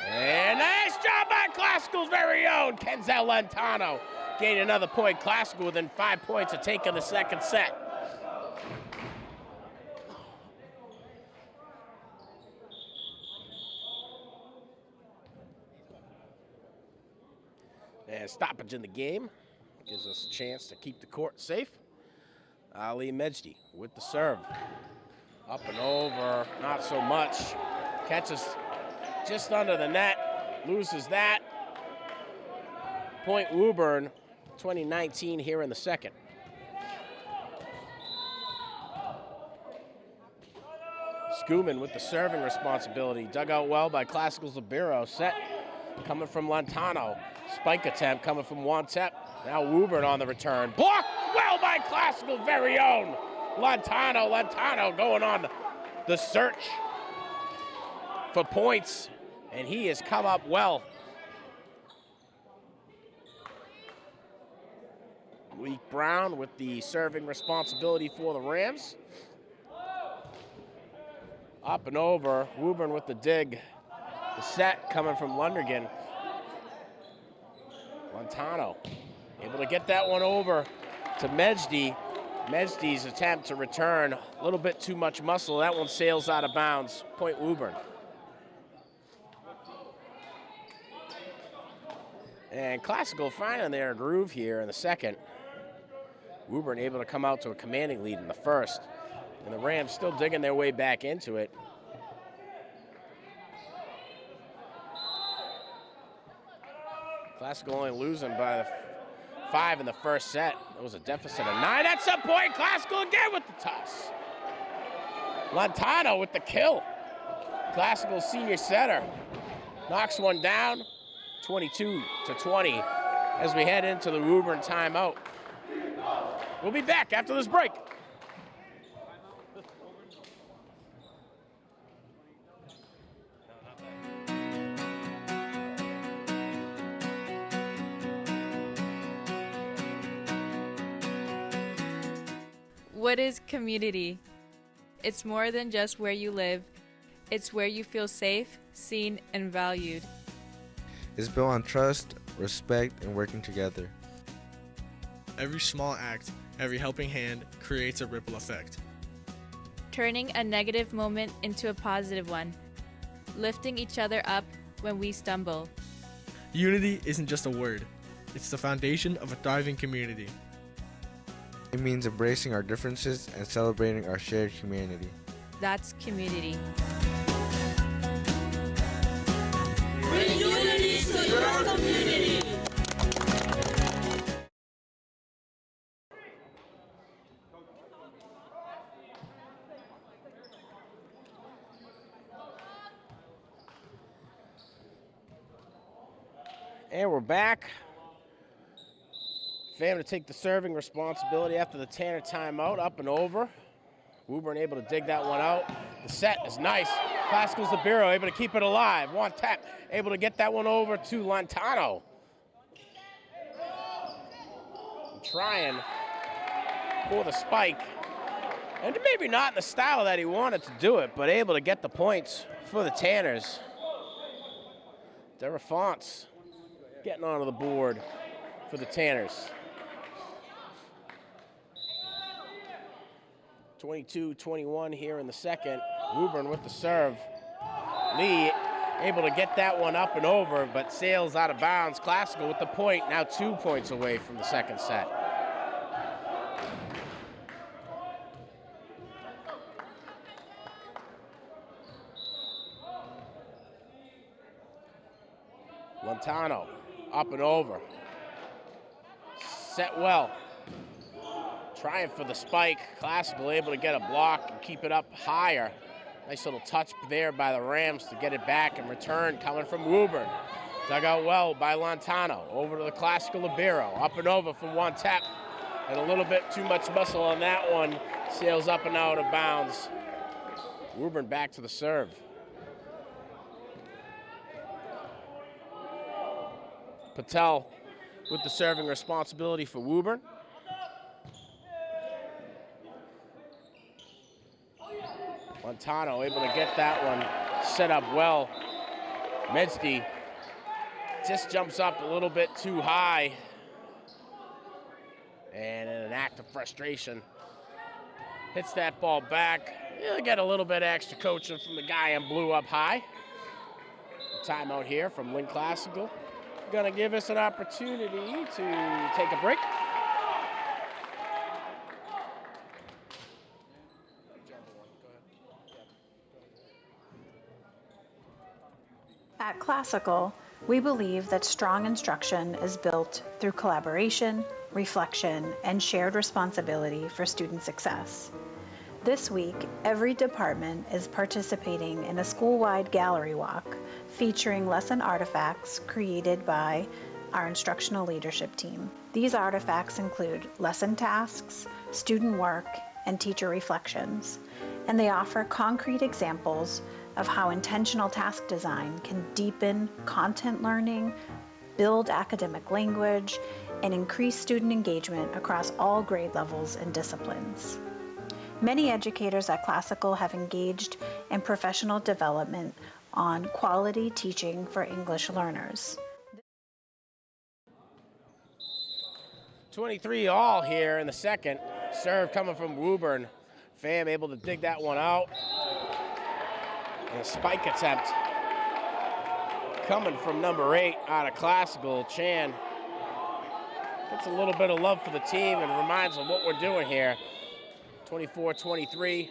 And nice job by Classical's very own Kenzel Lentano. Gained another point. Classical within 5 points of taking the second set. And stoppage in the game gives us a chance to keep the court safe. Ali Mejdi with the serve. Up and over, not so much. Catches just under the net, loses that. Point Woburn, 2019 here in the second. Skuman with the serving responsibility. Dug out well by Classical's Libero. Set coming from Lantano. Spike attempt coming from Wantep. Now Woburn on the return. Blocked well by Classical very own Lantano. Lantano going on the search for points, and he has come up well. Leek Brown with the serving responsibility for the Rams. Up and over, Woburn with the dig. The set coming from Lundergan. Lantano able to get that one over to Mejdi. Mejdi's attempt to return, a little bit too much muscle. That one sails out of bounds. Point Woburn. And Classical finding their groove here in the second. Woburn able to come out to a commanding lead in the first. And the Rams still digging their way back into it. Classical only losing by 5 in the first set. It was a deficit of 9 at some point. Classical again with the toss. Lantano with the kill. Classical senior setter knocks one down, 22-20, as we head into the Woburn timeout. We'll be back after this break. What is community? It's more than just where you live. It's where you feel safe, seen, and valued. It's built on trust, respect, and working together. Every small act, every helping hand creates a ripple effect. Turning a negative moment into a positive one. Lifting each other up when we stumble. Unity isn't just a word. It's the foundation of a thriving community. It means embracing our differences and celebrating our shared humanity. That's community. Bring unity to your community. And we're back. Fam to take the serving responsibility after the Tanner timeout. Up and over. Woburn able to dig that one out. The set is nice. Classical's Libero able to keep it alive. One tap, able to get that one over to Lantano. Trying for the spike. And maybe not in the style that he wanted to do it, but able to get the points for the Tanners. Derafont getting onto the board for the Tanners. 22-21 here in the second. Woburn with the serve. Lee able to get that one up and over, but sails out of bounds. Classical with the point, now 2 points away from the second set. Montano up and over. Set well. Trying for the spike. Classical able to get a block and keep it up higher. Nice little touch there by the Rams to get it back and return coming from Woburn. Dug out well by Montano. Over to the Classical libero. Up and over from one tap. And a little bit too much muscle on that one. Sails up and out of bounds. Woburn back to the serve. Patel with the serving responsibility for Woburn. Montano able to get that one set up well. Medsty just jumps up a little bit too high. And in an act of frustration, hits that ball back. He'll get a little bit extra coaching from the guy in blue up high. Timeout here from Lynn Classical. Gonna give us an opportunity to take a break. At Classical, we believe that strong instruction is built through collaboration, reflection, and shared responsibility for student success. This week, every department is participating in a school-wide gallery walk featuring lesson artifacts created by our instructional leadership team. These artifacts include lesson tasks, student work, and teacher reflections, and they offer concrete examples of how intentional task design can deepen content learning, build academic language, and increase student engagement across all grade levels and disciplines. Many educators at Classical have engaged in professional development on quality teaching for English learners. 23 all here in the second. Serve coming from Woburn. Pham able to dig that one out. And a spike attempt coming from number 8 out of Classical. Chan gets a little bit of love for the team and reminds them what we're doing here. 24-23.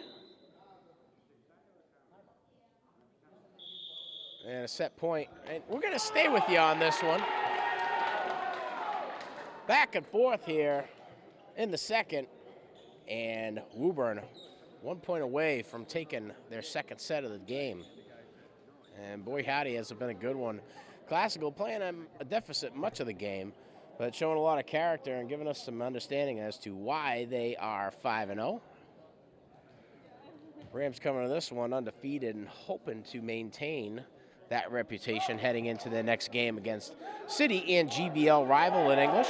And a set point. And we're going to stay with you on this one. Back and forth here in the second. And Woburn 1 point away from taking their second set of the game. And boy, howdy, has been a good one. Classical playing a deficit much of the game, but showing a lot of character and giving us some understanding as to why they are 5-0. Rams coming to this one undefeated and hoping to maintain that reputation heading into their next game against City and GBL rival in English.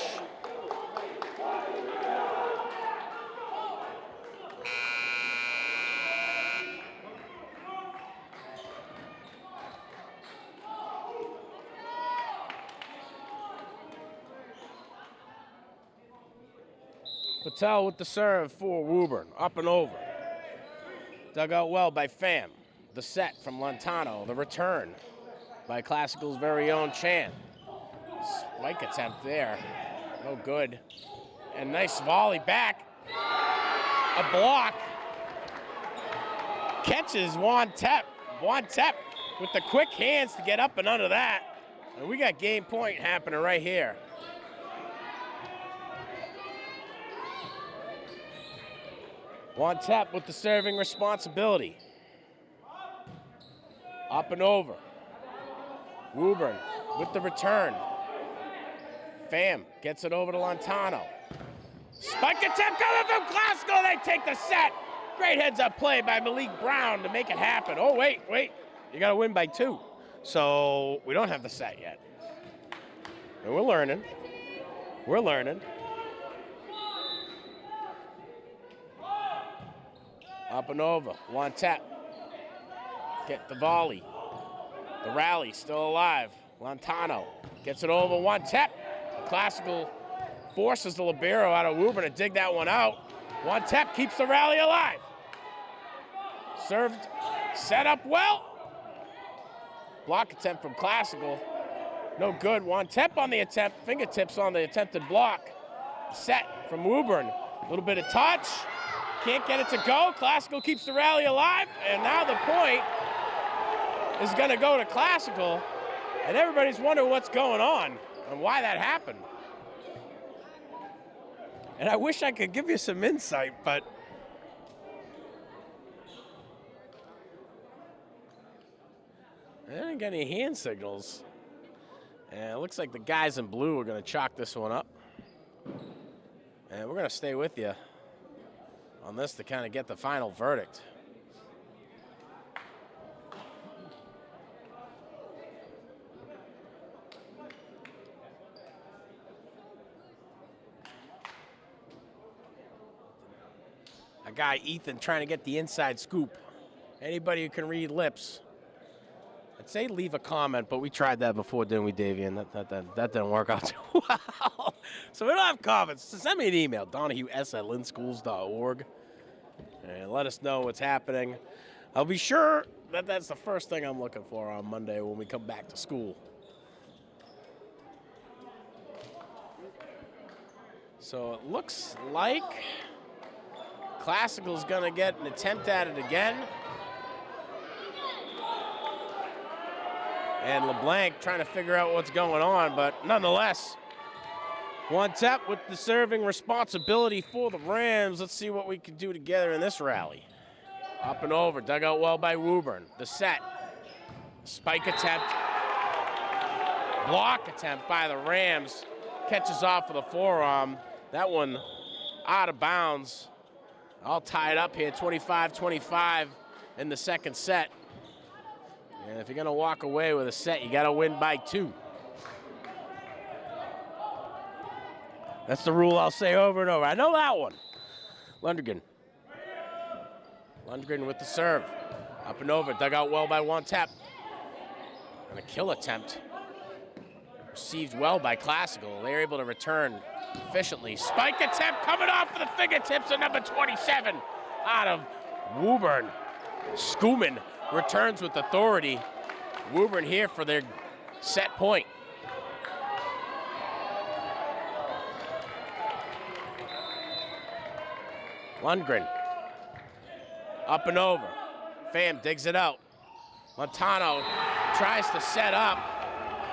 Patel with the serve for Woburn, up and over. Dug out well by Pham. The set from Montano, the return by Classical's very own Chan. Spike attempt there, no good. And nice volley back, a block. Catches Juan Tep. Juan Tep with the quick hands to get up and under that. And we got game point happening right here. Juan Tep with the serving responsibility. Up and over. Woburn with the return. Pham gets it over to Montano. Spike attempt coming from Classical. They take the set. Great heads-up play by Malik Brown to make it happen. Oh, wait. You got to win by 2. So we don't have the set yet. And we're learning. Up and over. One tap. Get the volley. The rally still alive. Montano gets it over. One tap. Classical forces the libero out of Woburn to dig that one out. One tap keeps the rally alive. Served, set up well. Block attempt from Classical. No good. One tap on the attempt. Fingertips on the attempted block. Set from Woburn. A little bit of touch. Can't get it to go. Classical keeps the rally alive. And now the point is going to go to Classical. And everybody's wondering what's going on and why that happened. And I wish I could give you some insight, but I didn't get any hand signals. And it looks like the guys in blue are going to chalk this one up. And we're going to stay with you on this to kind of get the final verdict. Our guy Ethan trying to get the inside scoop. Anybody who can read lips, I'd say leave a comment, but we tried that before, didn't we, Davian? That didn't work out too well. So we don't have comments. So send me an email, donahues@linschools.org, and let us know what's happening. I'll be sure that that's the first thing I'm looking for on Monday when we come back to school. So it looks like Classical's going to get an attempt at it again. And LeBlanc trying to figure out what's going on, but nonetheless, one tap with the serving responsibility for the Rams. Let's see what we can do together in this rally. Up and over, dug out well by Woburn. The set, spike attempt, block attempt by the Rams. Catches off with a forearm. That one out of bounds. All tied up here, 25-25 in the second set. And if you're going to walk away with a set, you got to win by 2. That's the rule I'll say over and over. I know that one. Lundgren with the serve. Up and over, dug out well by one tap. And a kill attempt. Received well by Classical. They're able to return efficiently. Spike attempt coming off of the fingertips of number 27 out of Woburn. Skuman returns with authority. Woburn here for their set point. Lundgren. Up and over. Pham digs it out. Montano tries to set up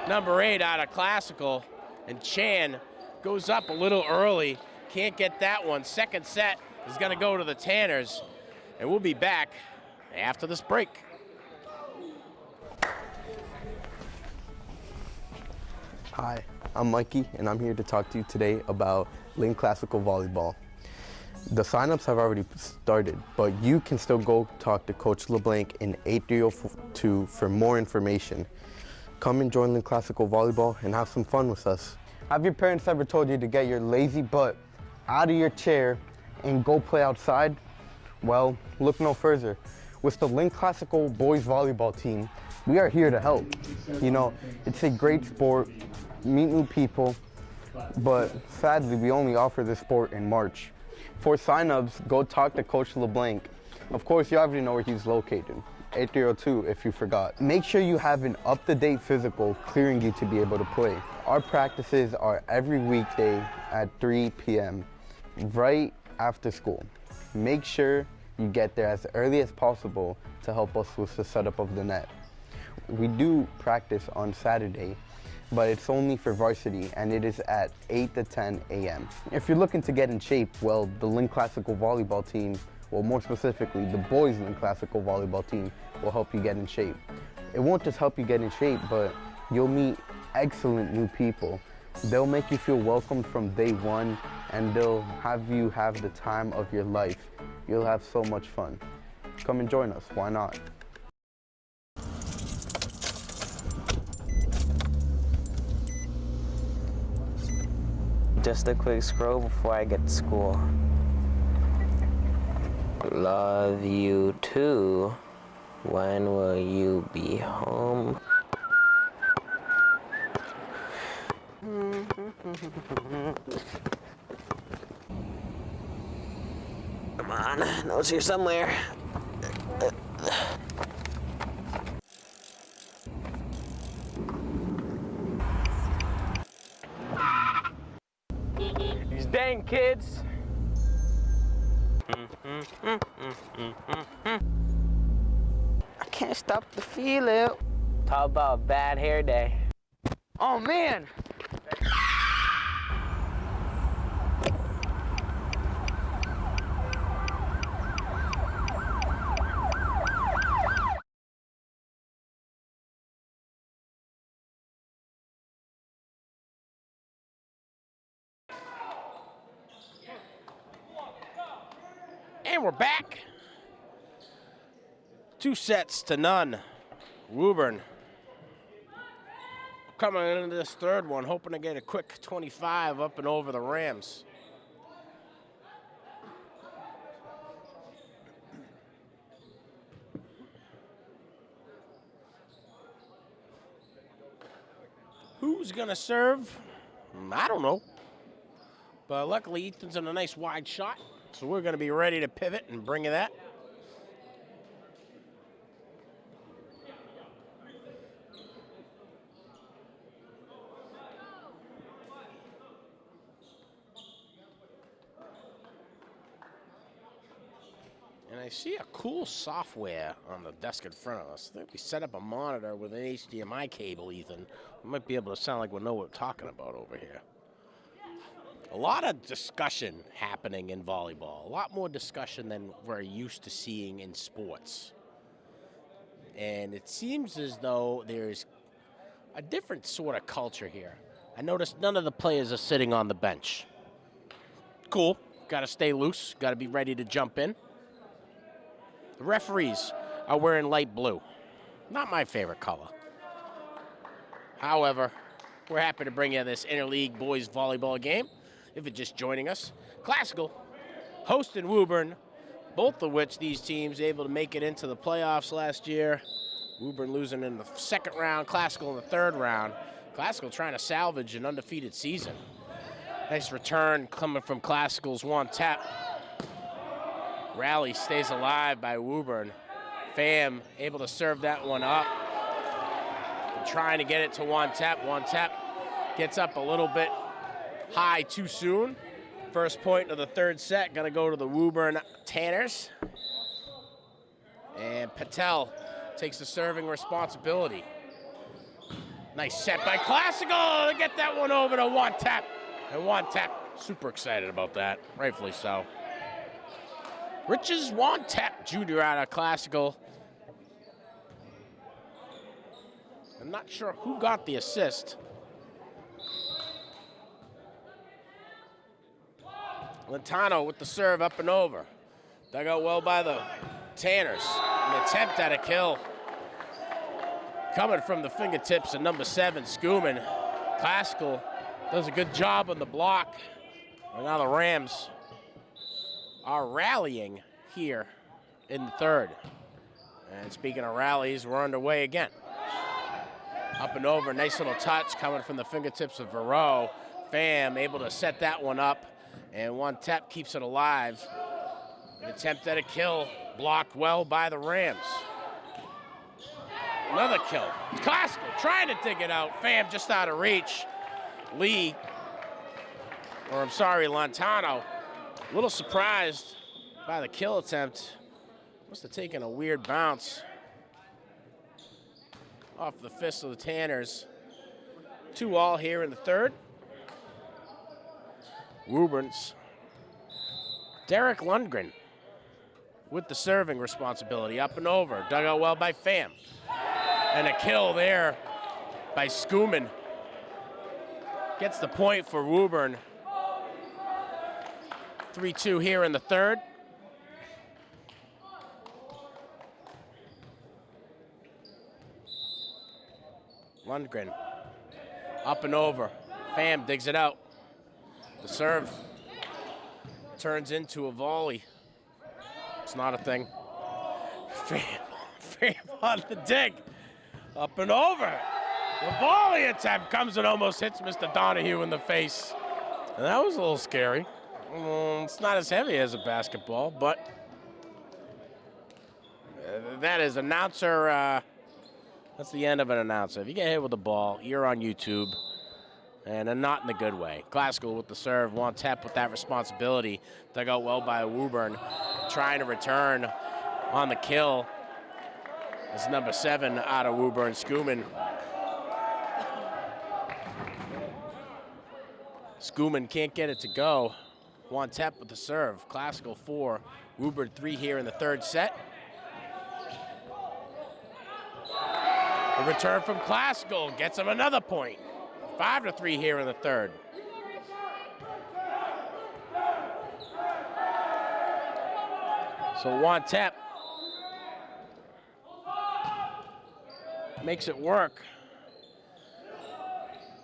number 8 out of Classical. And Chan goes up a little early. Can't get that one. Second set is going to go to the Tanners. And we'll be back after this break. Hi, I'm Mikey, and I'm here to talk to you today about Lynn Classical Volleyball. The signups have already started, but you can still go talk to Coach LeBlanc in 8302 for more information. Come and join Lynn Classical Volleyball and have some fun with us. Have your parents ever told you to get your lazy butt out of your chair and go play outside? Well, look no further. With the Lynn Classical Boys Volleyball team, we are here to help. You know, it's a great sport, meet new people, but sadly, we only offer this sport in March. For signups, go talk to Coach LeBlanc. Of course, you already know where he's located, 8302 if you forgot. Make sure you have an up-to-date physical clearing you to be able to play. Our practices are every weekday at 3 p.m., right after school. Make sure you get there as early as possible to help us with the setup of the net. We do practice on Saturday, but it's only for varsity, and it is at 8 to 10 a.m. If you're looking to get in shape, well, the Lynn Classical Volleyball team, well, more specifically, the boys Lynn Classical Volleyball team will help you get in shape. It won't just help you get in shape, but you'll meet excellent new people. They'll make you feel welcomed from day one, and they'll have you have the time of your life. You'll have so much fun. Come and join us, why not? Just a quick scroll before I get to school. Love you too. When will you be home? Come on, notes here somewhere. These dang kids. I can't stop the feeling. Talk about a bad hair day. Oh man! And we're back. 2-0. Woburn coming into this third one, hoping to get a quick 25 up and over the Rams. Who's gonna serve? I don't know. But luckily Ethan's in a nice wide shot, so we're gonna be ready to pivot and bring you that. And I see a cool software on the desk in front of us. I think we set up a monitor with an HDMI cable, Ethan. We might be able to sound like we know what we're talking about over here. A lot of discussion happening in volleyball. A lot more discussion than we're used to seeing in sports. And it seems as though there's a different sort of culture here. I noticed none of the players are sitting on the bench. Cool. Got to stay loose. Got to be ready to jump in. The referees are wearing light blue. Not my favorite color. However, we're happy to bring you this interleague boys volleyball game. If you're just joining us, Classical hosting Woburn, both of which these teams able to make it into the playoffs last year. Woburn losing in the second round, Classical in the third round. Classical trying to salvage an undefeated season. Nice return coming from Classical's one tap. Rally stays alive by Woburn. Pham able to serve that one up. And trying to get it to one tap. One tap gets up a little bit high too soon. First point of the third set gonna go to the Woburn Tanners. And Patel takes the serving responsibility. Nice set by Classical to get that one over to one tap. And one tap, super excited about that, rightfully so. Rich's Wantap Jr. out of Classical. I'm not sure who got the assist. Lentano with the serve up and over. Dug out well by the Tanners. An attempt at a kill. Coming from the fingertips of number 7, Schumann. Classical does a good job on the block. And now the Rams are rallying here in the third. And speaking of rallies, we're underway again. Up and over, nice little touch coming from the fingertips of Vero. Pham able to set that one up, and one tap keeps it alive. An attempt at a kill, blocked well by the Rams. Another kill. Classical trying to dig it out. Pham just out of reach. Lantano, a little surprised by the kill attempt. Must have taken a weird bounce off the fist of the Tanners. 2-all here in the third. Woburn's Derek Lundgren with the serving responsibility. Up and over, dug out well by Pham. And a kill there by Schumann. Gets the point for Woburn. 3-2 here in the third. Lundgren up and over. Pham digs it out. The serve turns into a volley. It's not a thing. Pham on the dig. Up and over. The volley attempt comes and almost hits Mr. Donahue in the face. And that was a little scary. It's not as heavy as a basketball, but that is announcer. That's the end of an announcer. If you get hit with the ball, you're on YouTube, and not in the good way. Classical with the serve, one tap with that responsibility. Dug out well by Woburn, trying to return on the kill. That's number 7 out of Woburn, Skuman. Skuman can't get it to go. Wantep with the serve. Classical 4, Woburn 3 here in the third set. The return from Classical gets him another point. 5-3 here in the third. So Wantep makes it work.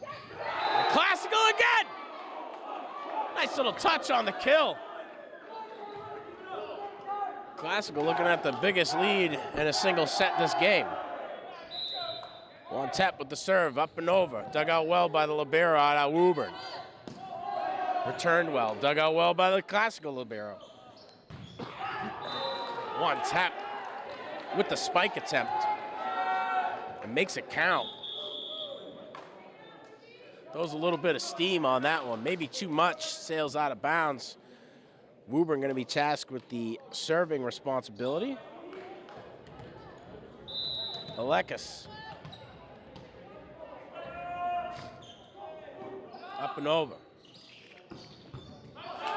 And Classical again! Nice little touch on the kill. Classical looking at the biggest lead in a single set this game. Wantep with the serve, up and over. Dug out well by the libero out of Woburn. Returned well, dug out well by the Classical libero. Wantep with the spike attempt. And makes it count. Throws a little bit of steam on that one. Maybe too much, sails out of bounds. Woburn going to be tasked with the serving responsibility. Alekas. Up and over.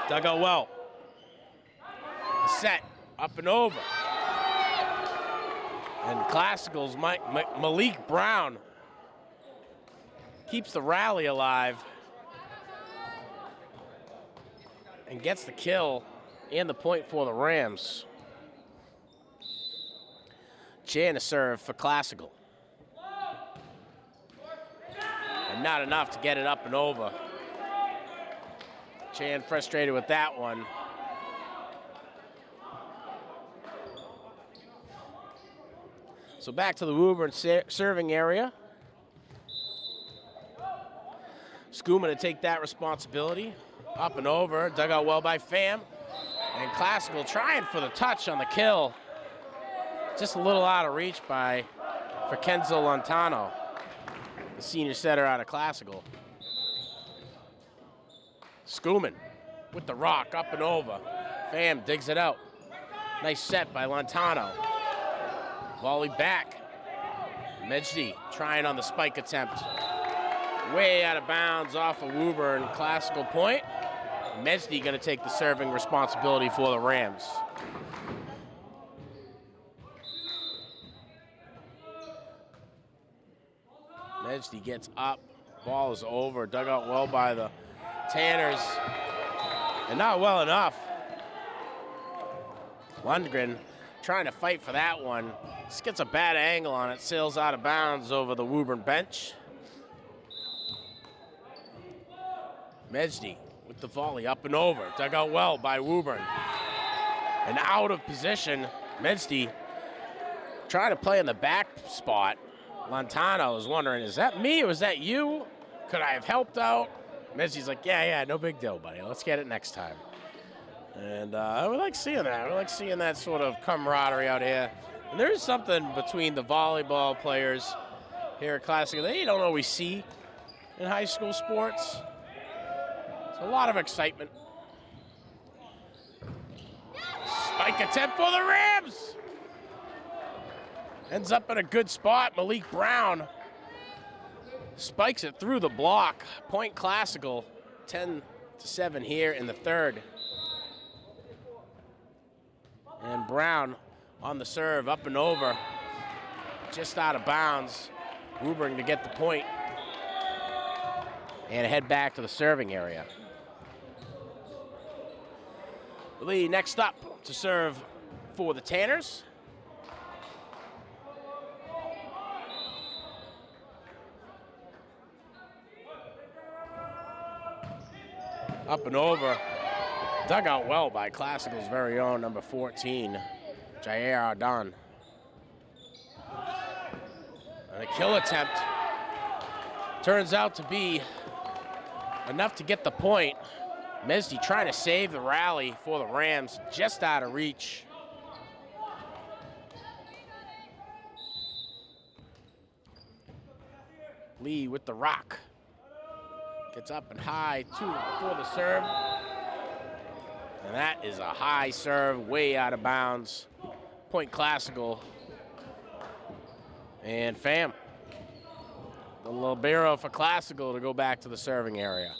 Dug out well. Set, up and over. And Classical's Malik Brown keeps the rally alive and gets the kill and the point for the Rams. Chan to serve for Classical. And not enough to get it up and over. Chan frustrated with that one. So back to the Woburn serving area. Skuman to take that responsibility. Up and over, dug out well by Pham. And Classical trying for the touch on the kill. Just a little out of reach for Kenzo Lontano, the senior setter out of Classical. Skuman with the rock, up and over. Pham digs it out. Nice set by Lontano. Volley back. Mejdi trying on the spike attempt. Way out of bounds off of Woburn. Classical point. Mejdi going to take the serving responsibility for the Rams. Mejdi gets up. Ball is over. Dug out well by the Tanners. And not well enough. Lundgren trying to fight for that one. Just gets a bad angle on it. Sails out of bounds over the Woburn bench. Mejdi with the volley, up and over. Dug out well by Woburn. And out of position, Mejdi trying to play in the back spot. Lontano is wondering, is that me or is that you? Could I have helped out? Mejdi's like, yeah, no big deal, buddy. Let's get it next time. And we like seeing that. We like seeing that sort of camaraderie out here. And there is something between the volleyball players here at Classical that you don't always see in high school sports. It's a lot of excitement. Spike attempt for the Rams. Ends up in a good spot. Malik Brown spikes it through the block. Point Classical, 10-7 here in the third. And Brown on the serve, up and over. Just out of bounds. Woburn to get the point. And head back to the serving area. Lee next up to serve for the Tanners. Up and over. Dug out well by Classical's very own number 14, Jair Ardan. And a kill attempt turns out to be enough to get the point. Mejdi trying to save the rally for the Rams, just out of reach. Lee with the rock. Gets up and high, for the serve. And that is a high serve, way out of bounds. Point Classical And Pham. The libero for Classical to go back to the serving area.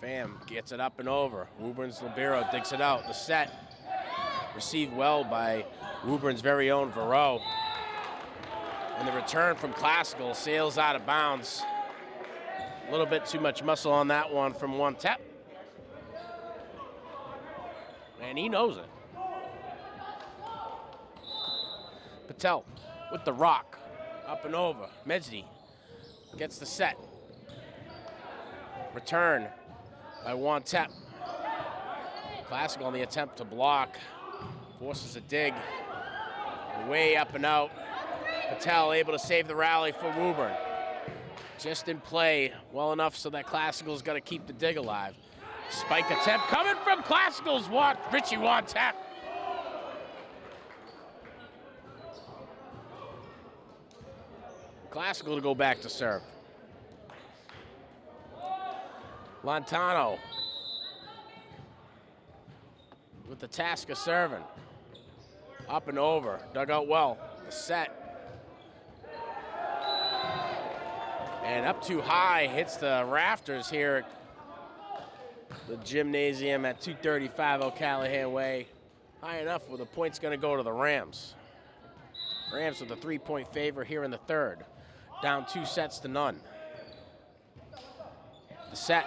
Pham gets it up and over. Woburn's libero digs it out. The set received well by Woburn's very own Verow. And the return from Classical sails out of bounds. A little bit too much muscle on that one from Wantep. And he knows it. Patel with the rock. Up and over. Mejdi gets the set. Return by Wantep. Classical on the attempt to block. Forces a dig. Way up and out. Patel able to save the rally for Woburn. Just in play well enough so that Classical's got to keep the dig alive. Spike attempt coming from Classical's Richie Wantep. Classical to go back to serve. Lontano with the task of serving. Up and over, dug out well, the set. And up too high, hits the rafters here at the gymnasium at 235 O'Callahan Way. High enough where the point's gonna go to the Rams. Rams with a 3-point favor here in the third. Down 2-0. The set,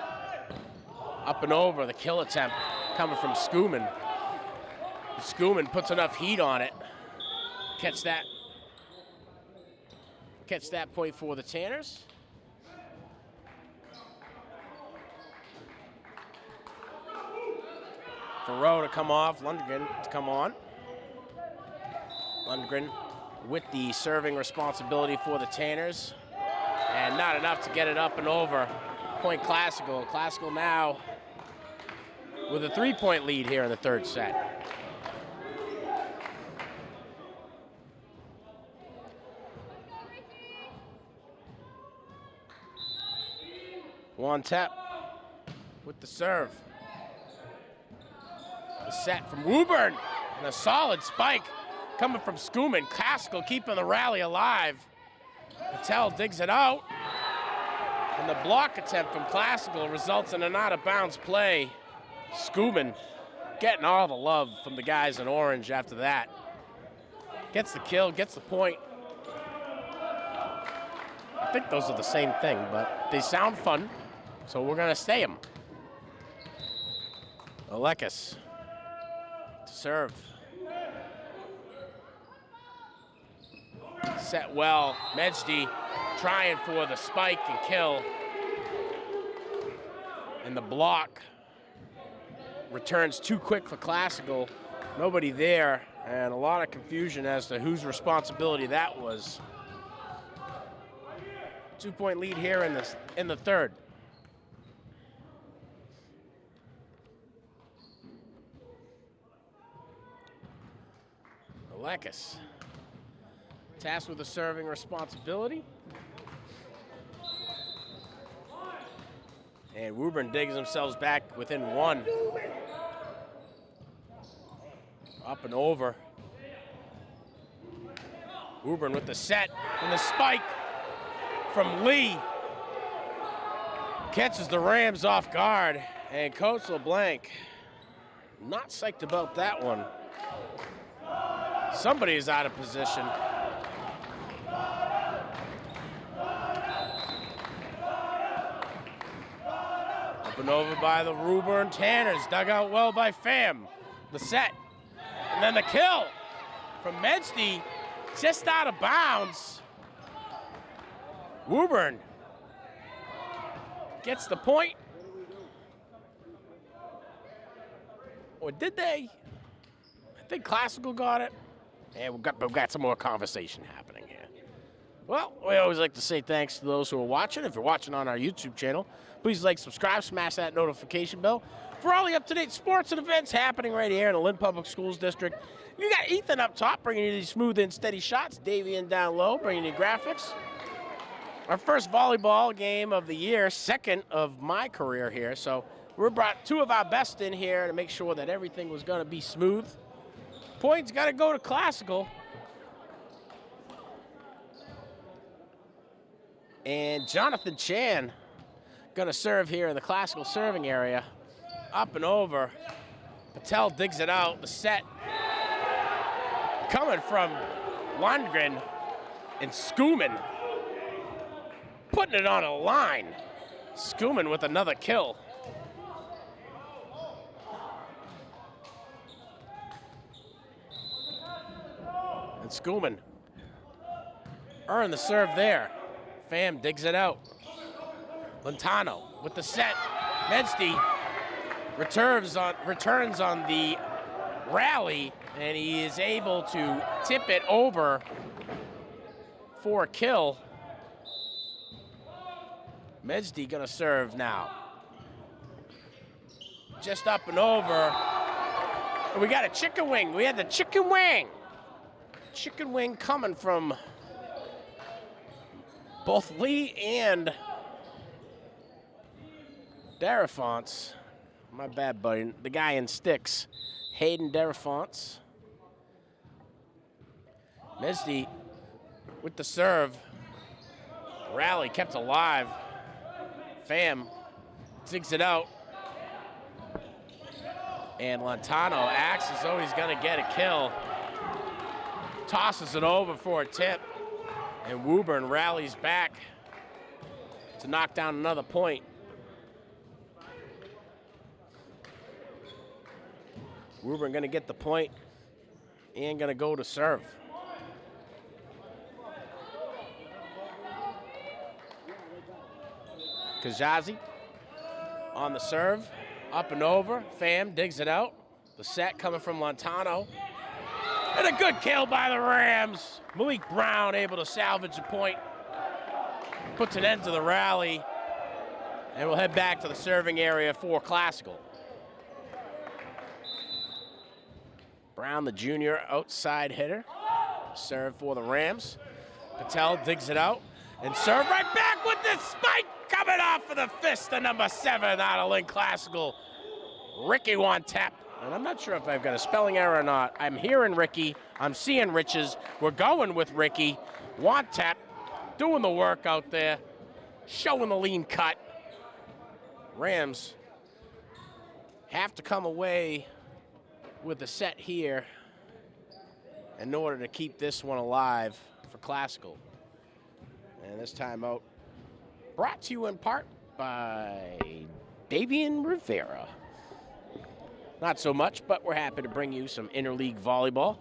up and over, the kill attempt coming from Skuman. Skuman puts enough heat on it. Catch that point for the Tanners. Verow to come off, Lundgren to come on. Lundgren with the serving responsibility for the Tanners. And not enough to get it up and over. Point Classical. Classical now with a 3-point lead here in the third set. Wantep with the serve. The set from Woburn, and a solid spike coming from Skuman. Classical keeping the rally alive. Patel digs it out, and the block attempt from Classical results in an out-of-bounds play. Skuman getting all the love from the guys in orange after that. Gets the kill, gets the point. I think those are the same thing, but they sound fun, so we're gonna stay them. Alekis. Serve. Set well. Mejdi trying for the spike and kill. And the block returns too quick for Classical. Nobody there, and a lot of confusion as to whose responsibility that was. 2-point lead here in the third. Alekis, tasked with a serving responsibility. And Woburn digs themselves back within one. Up and over. Woburn with the set and the spike from Lee. Catches the Rams off guard. And Coach LeBlanc, not psyched about that one. Somebody is out of position. Up and over by the Woburn Tanners, dug out well by Pham. The set, and then the kill from Mejdi, just out of bounds. Woburn gets the point. Or did they? I think Classical got it. And we've got some more conversation happening here. Well, we always like to say thanks to those who are watching. If you're watching on our YouTube channel, please like, subscribe, smash that notification bell for all the up-to-date sports and events happening right here in the Lynn Public Schools District. You got Ethan up top bringing you these smooth and steady shots. Davian down low bringing you graphics. Our first volleyball game of the year, second of my career here. So we brought two of our best in here to make sure that everything was going to be smooth. Points got to go to Classical. And Jonathan Chan gonna serve here in the classical serving area. Up and over. Patel digs it out. The set coming from Lundgren and Skuman putting it on a line. Skuman with another kill. And Skuman earned the serve there. Pham digs it out. Lentano with the set. Medsty returns on the rally, and he is able to tip it over for a kill. Medsty gonna serve now. Just up and over. And we got a chicken wing. We had the chicken wing. Chicken wing coming from both Lee and Darafonts. My bad, buddy. The guy in sticks. Hayden Darafonts. Medsty with the serve. Rally kept alive. Pham digs it out. And Lentano acts as though he's gonna get a kill. Tosses it over for a tip. And Woburn rallies back to knock down another point. Woburn gonna get the point and gonna go to serve. Kajazi on the serve, up and over. Pham digs it out. The set coming from Lentano. And a good kill by the Rams. Malik Brown able to salvage a point. Puts an end to the rally. And we'll head back to the serving area for Classical. Brown, the junior outside hitter. Serve for the Rams. Patel digs it out. And serve right back with the spike coming off of the fist of number 7 out of Lynn Classical. Ricky Wantep. And I'm not sure if I've got a spelling error or not. I'm hearing Ricky. I'm seeing Riches. We're going with Ricky. Wantep doing the work out there. Showing the lean cut. Rams have to come away with a set here in order to keep this one alive for Classical. And this timeout brought to you in part by Davian Rivera. Not so much, but we're happy to bring you some interleague volleyball.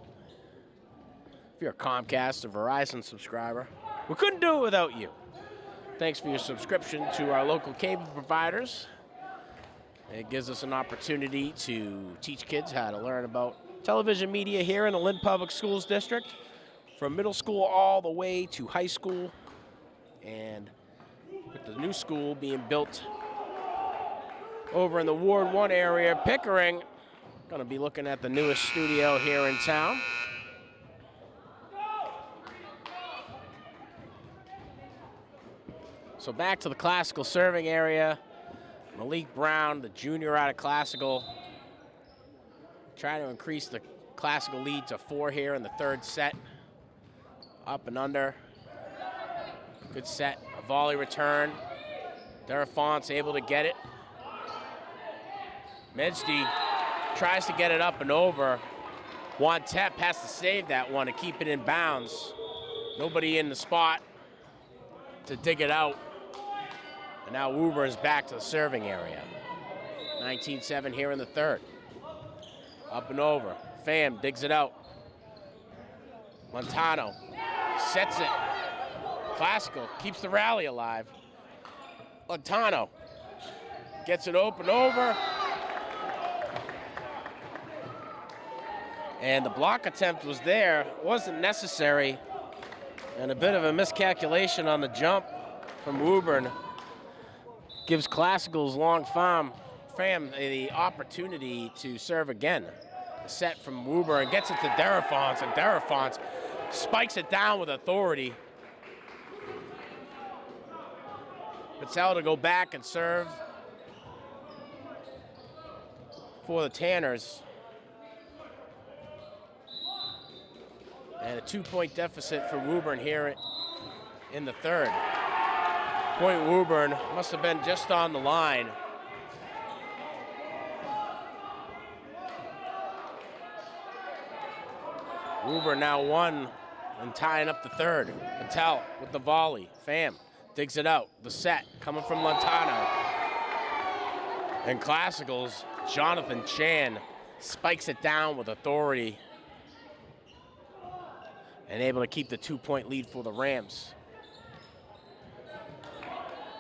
If you're a Comcast or Verizon subscriber, we couldn't do it without you. Thanks for your subscription to our local cable providers. It gives us an opportunity to teach kids how to learn about television media here in the Lynn Public Schools District, from middle school all the way to high school. And with the new school being built over in the Ward 1 area, Pickering, going to be looking at the newest studio here in town. So back to the Classical serving area. Malik Brown, the junior out of Classical, trying to increase the Classical lead to 4 here in the third set. Up and under. Good set, a volley return. Darafonts able to get it. Medsty tries to get it up and over. Wantep has to save that one to keep it in bounds. Nobody in the spot to dig it out. And now Woburn is back to the serving area. 19-7 here in the third. Up and over. Pham digs it out. Lentano sets it. Classical keeps the rally alive. Lentano gets it open over. And the block attempt was there, wasn't necessary. And a bit of a miscalculation on the jump from Woburn gives Classical's long Pham the opportunity to serve again. A set from Woburn gets it to Darafonts, and Darafonts spikes it down with authority. Patel to go back and serve for the Tanners. And a 2-point deficit for Woburn here in the third. Point Woburn must have been just on the line. Woburn now 1 and tying up the third. Patel with the volley. Pham digs it out. The set coming from Lontano. And Classical's Jonathan Chan spikes it down with authority and able to keep the 2-point lead for the Rams.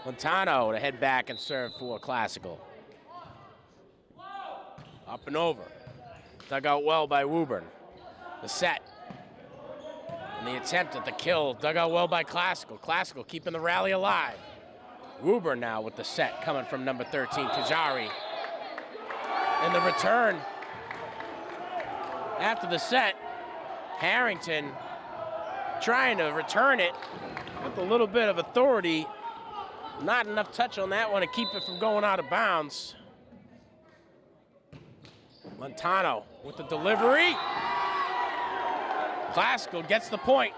Lontano to head back and serve for Classical. Up and over. Dug out well by Woburn. The set. And the attempt at the kill dug out well by Classical. Classical keeping the rally alive. Woburn now with the set coming from number 13, Kajari. And the return after the set, Harrington trying to return it with a little bit of authority. Not enough touch on that one to keep it from going out of bounds. Lontano with the delivery. Classical gets the point.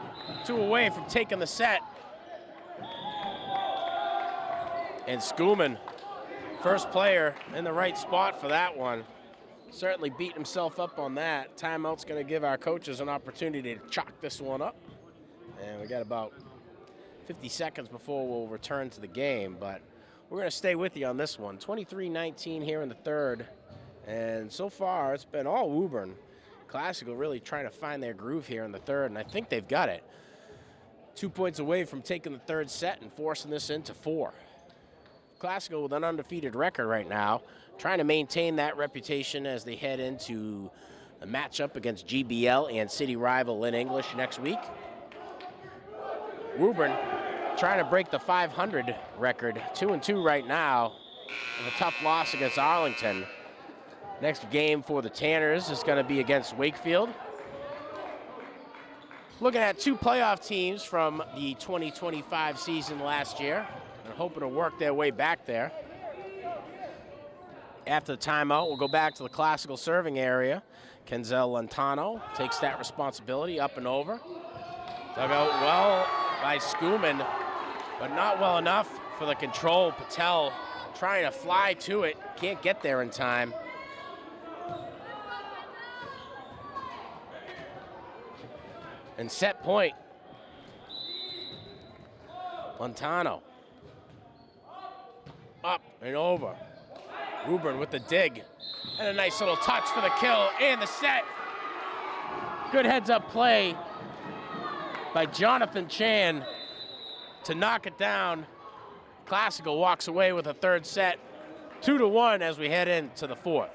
2 away from taking the set. And Schoolman, first player in the right spot for that one. Certainly beat himself up on that. Timeout's going to give our coaches an opportunity to chalk this one up. And we got about 50 seconds before we'll return to the game, but we're going to stay with you on this one. 23-19 here in the third. And so far, it's been all Woburn. Classical really trying to find their groove here in the third, and I think they've got it. 2 points away from taking the third set and forcing this into 4. Classical with an undefeated record right now, trying to maintain that reputation as they head into a matchup against GBL and city rival Lynn English next week. Woburn trying to break the 500 record, 2-2 right now, with a tough loss against Arlington. Next game for the Tanners is going to be against Wakefield. Looking at 2 playoff teams from the 2025 season last year and hoping to work their way back there. After the timeout, we'll go back to the Classical serving area. Kenzel Lontano takes that responsibility up and over. Dug out well by Schoolman, but not well enough for the control. Patel trying to fly to it, can't get there in time. And set point. Lontano. Up and over. Woburn with the dig. And a nice little touch for the kill and the set. Good heads-up play by Jonathan Chan to knock it down. Classical walks away with a third set. 2-1 as we head into the fourth.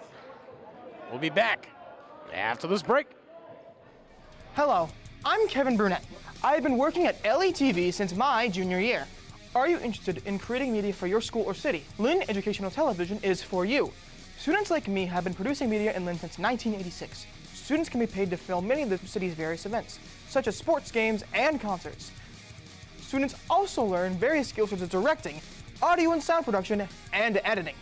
We'll be back after this break. Hello, I'm Kevin Burnett. I've been working at LETV since my junior year. Are you interested in creating media for your school or city? Lynn Educational Television is for you. Students like me have been producing media in Lynn since 1986. Students can be paid to film many of the city's various events, such as sports games and concerts. Students also learn various skills such as directing, audio and sound production, and editing.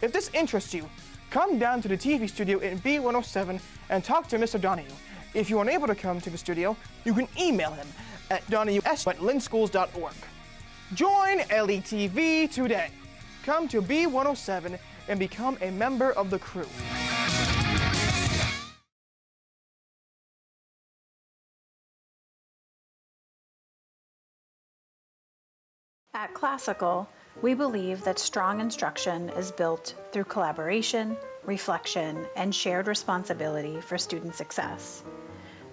If this interests you, come down to the TV studio in B107 and talk to Mr. Donahue. If you're unable to come to the studio, you can email him at donahue@lynnschools.org. Join LETV today. Come to B107 and become a member of the crew. At Classical, we believe that strong instruction is built through collaboration, reflection, and shared responsibility for student success.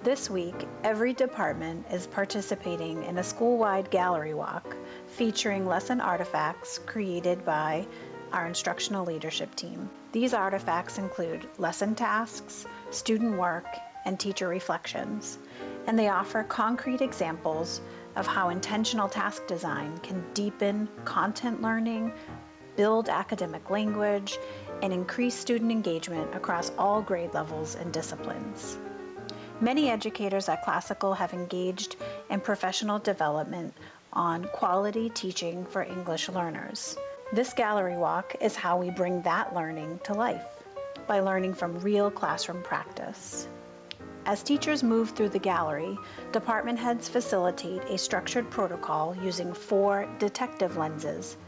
This week, every department is participating in a school-wide gallery walk featuring lesson artifacts created by our instructional leadership team. These artifacts include lesson tasks, student work, and teacher reflections, and they offer concrete examples of how intentional task design can deepen content learning, build academic language, and increase student engagement across all grade levels and disciplines. Many educators at Classical have engaged in professional development on quality teaching for English learners. This gallery walk is how we bring that learning to life, by learning from real classroom practice. As teachers move through the gallery, department heads facilitate a structured protocol using 4 detective lenses: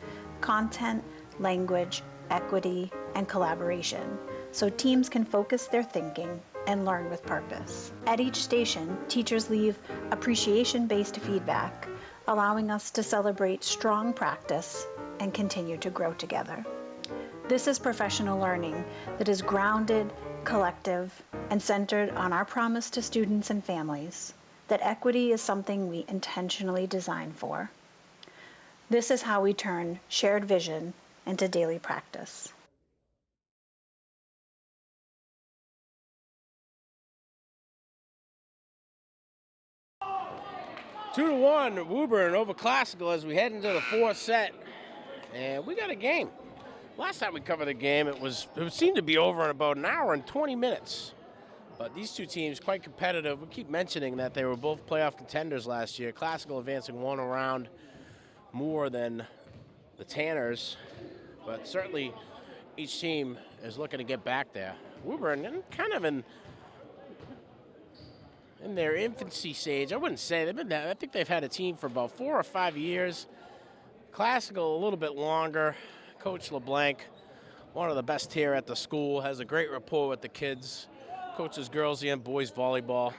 content, language, equity, and collaboration, so teams can focus their thinking and learn with purpose. At each station, teachers leave appreciation-based feedback, allowing us to celebrate strong practice and continue to grow together. This is professional learning that is grounded, collective, and centered on our promise to students and families that equity is something we intentionally design for. This is how we turn shared vision into daily practice. Two to one, Woburn over Classical as we head into the 4th set. And we got a game. Last time we covered the game, it seemed to be over in about an hour and 20 minutes. But these two teams, quite competitive. We keep mentioning that they were both playoff contenders last year. Classical advancing 1 round more than the Tanners. But certainly each team is looking to get back there. Woburn kind of in their infancy stage. I wouldn't say they've been there. I think they've had a team for about 4 or 5 years. Classical a little bit longer. Coach LeBlanc, one of the best here at the school, has a great rapport with the kids. Coaches girls and boys volleyball.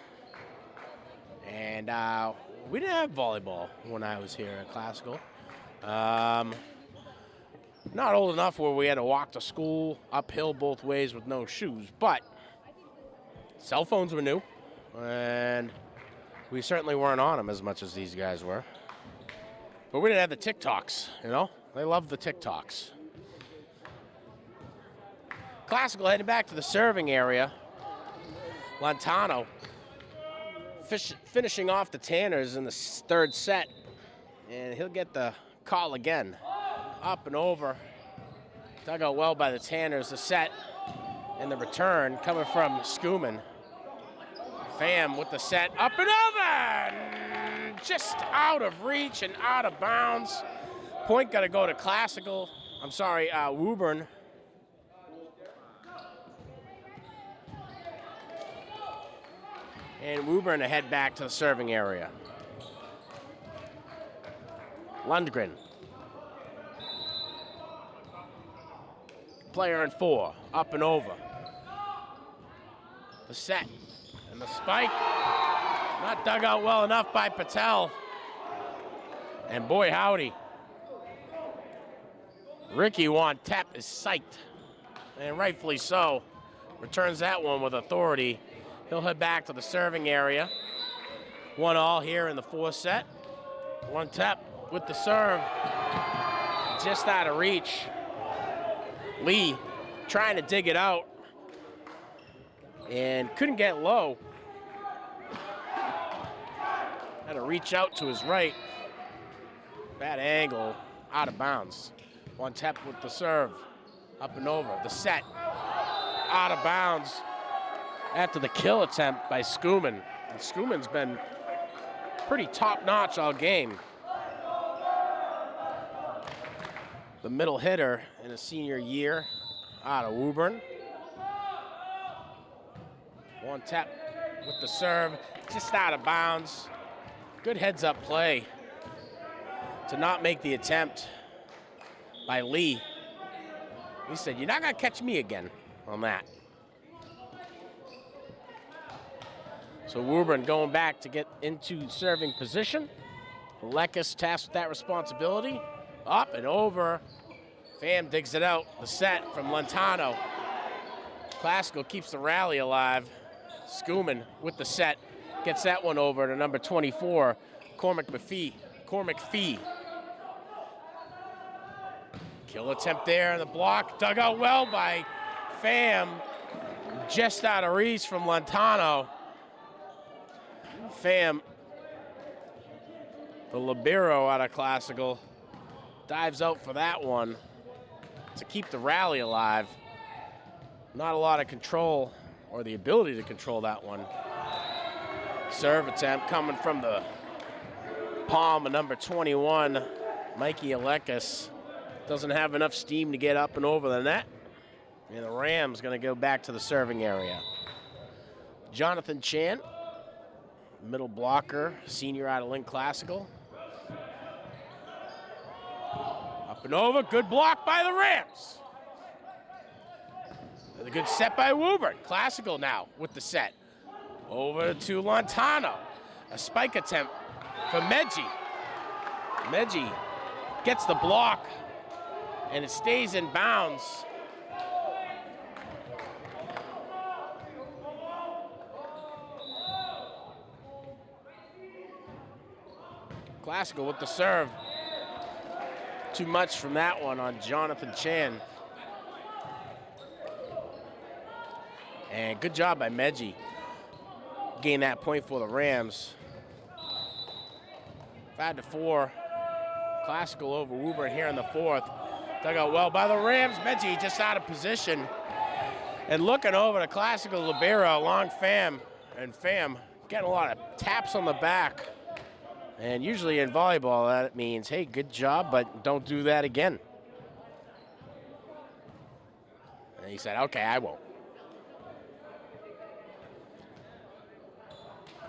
And we didn't have volleyball when I was here at Classical. Not old enough where we had to walk to school uphill both ways with no shoes, but cell phones were new, and we certainly weren't on them as much as these guys were. But we didn't have the TikToks, you know? They love the TikToks. Classical heading back to the serving area. Lontano finishing off the Tanners in the 3rd set, and he'll get the call again. Up and over. Dug out well by the Tanners. The set and the return coming from Skuman. Pham with the set. Up and over! Just out of reach and out of bounds. Point got to go to Classical. I'm sorry, Woburn. And Woburn to head back to the serving area. Lundgren. Player in 4, up and over. The set and the spike. Not dug out well enough by Patel. And boy, howdy. Ricky Wantep is psyched, and rightfully so. Returns that one with authority. He'll head back to the serving area. 1-all here in the 4th set. Wantep with the serve. Just out of reach. Lee trying to dig it out and couldn't get low. Had to reach out to his right. Bad angle, out of bounds. Wantep with the serve, up and over. The set, out of bounds after the kill attempt by Skuman. And Skuman's been pretty top-notch all game. The middle hitter in a senior year out of Woburn. Wantep with the serve, just out of bounds. Good heads-up play to not make the attempt by Lee. He said, "You're not gonna catch me again on that." So Woburn going back to get into serving position. Lekis tasked with that responsibility. Up and over. Pham digs it out. The set from Lontano. Classical keeps the rally alive. Skuman with the set. Gets that one over to number 24, Cormac Fee. Kill attempt there in the block. Dug out well by Pham. Just out of reach from Lontano. Pham, the libero out of Classical, dives out for that one to keep the rally alive. Not a lot of control or the ability to control that one. Serve attempt coming from the palm of number 21, Mikey Alekis. Doesn't have enough steam to get up and over the net. And the Rams gonna go back to the serving area. Jonathan Chan, middle blocker, senior out of Lynn Classical. Up and over, good block by the Rams. A good set by Woburn. Classical now with the set. Over to Lontano. A spike attempt for Medji. Medji gets the block, and it stays in bounds. Classical with the serve. Too much from that one on Jonathan Chan. And good job by Medji. Gain that point for the Rams. 5-4. Classical over Woburn here in the fourth. Dug out well by the Rams. Medji just out of position. And looking over to Classical Libero, long Fam. And Fam getting a lot of taps on the back. And usually in volleyball, that means, hey, good job, but don't do that again. And he said, okay, I won't.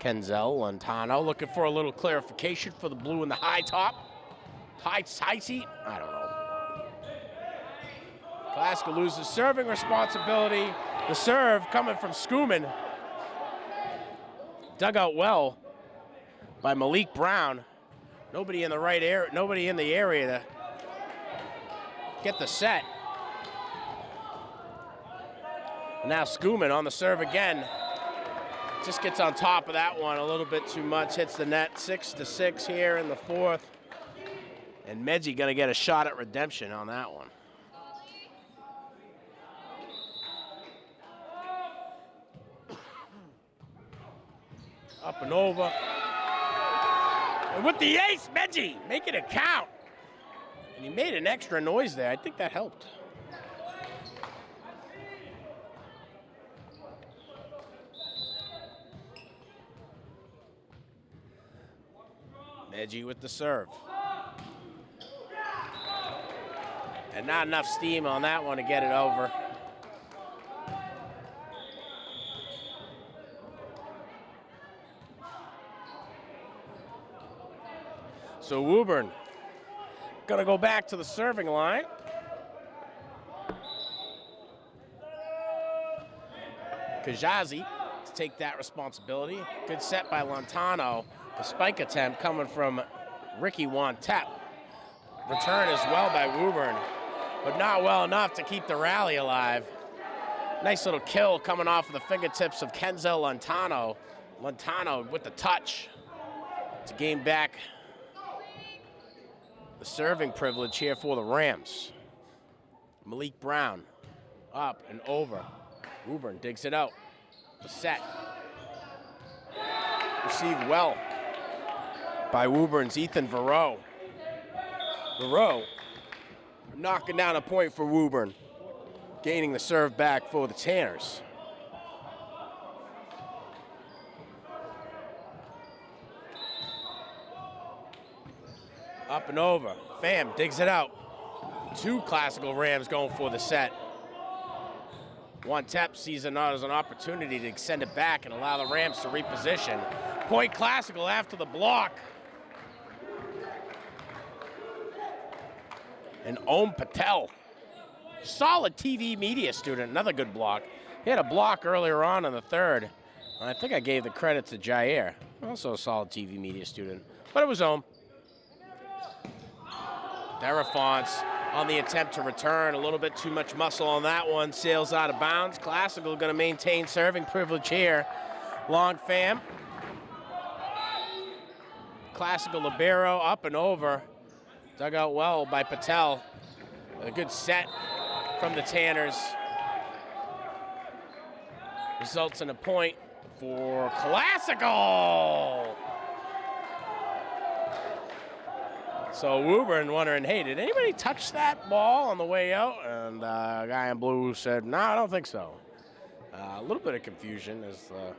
Kenzel, Lontano looking for a little clarification for the blue in the high top. High seat? I don't know. Classical loses serving responsibility. The serve coming from Schumann. Dug out well by Malik Brown. Nobody in the right area, nobody in the area to get the set. And now Schumann on the serve again. Just gets on top of that one a little bit too much. Hits the net. 6-6 here in the fourth. And Medji gonna get a shot at redemption on that one. Up and over. And with the ace, Medji making it count. And he made an extra noise there. I think that helped. Medji with the serve. And not enough steam on that one to get it over. So Woburn gonna go back to the serving line. Kajazi to take that responsibility. Good set by Lontano. The spike attempt coming from Ricky Wantep. Return as well by Woburn, but not well enough to keep the rally alive. Nice little kill coming off of the fingertips of Kenzel Lontano. Lontano with the touch to gain back the serving privilege here for the Rams. Malik Brown up and over. Woburn digs it out. The set. Received well by Woburn's Ethan Verow. Verow knocking down a point for Woburn, gaining the serve back for the Tanners. Up and over. Pham digs it out. Two Classical Rams going for the set. Wantep sees it as an opportunity to extend it back and allow the Rams to reposition. Point Classical after the block. And Om Patel, solid TV media student, another good block. He had a block earlier on in the third. And I think I gave the credit to Jair, also a solid TV media student, but it was Om. Derafonts on the attempt to return, a little bit too much muscle on that one, sails out of bounds. Classical gonna maintain serving privilege here. Long Pham. Classical Libero up and over. Dug out well by Patel. A good set from the Tanners. Results in a point for Classical. So Woburn wondering, hey, did anybody touch that ball on the way out? And a guy in blue said, no, I don't think so. A little bit of confusion as the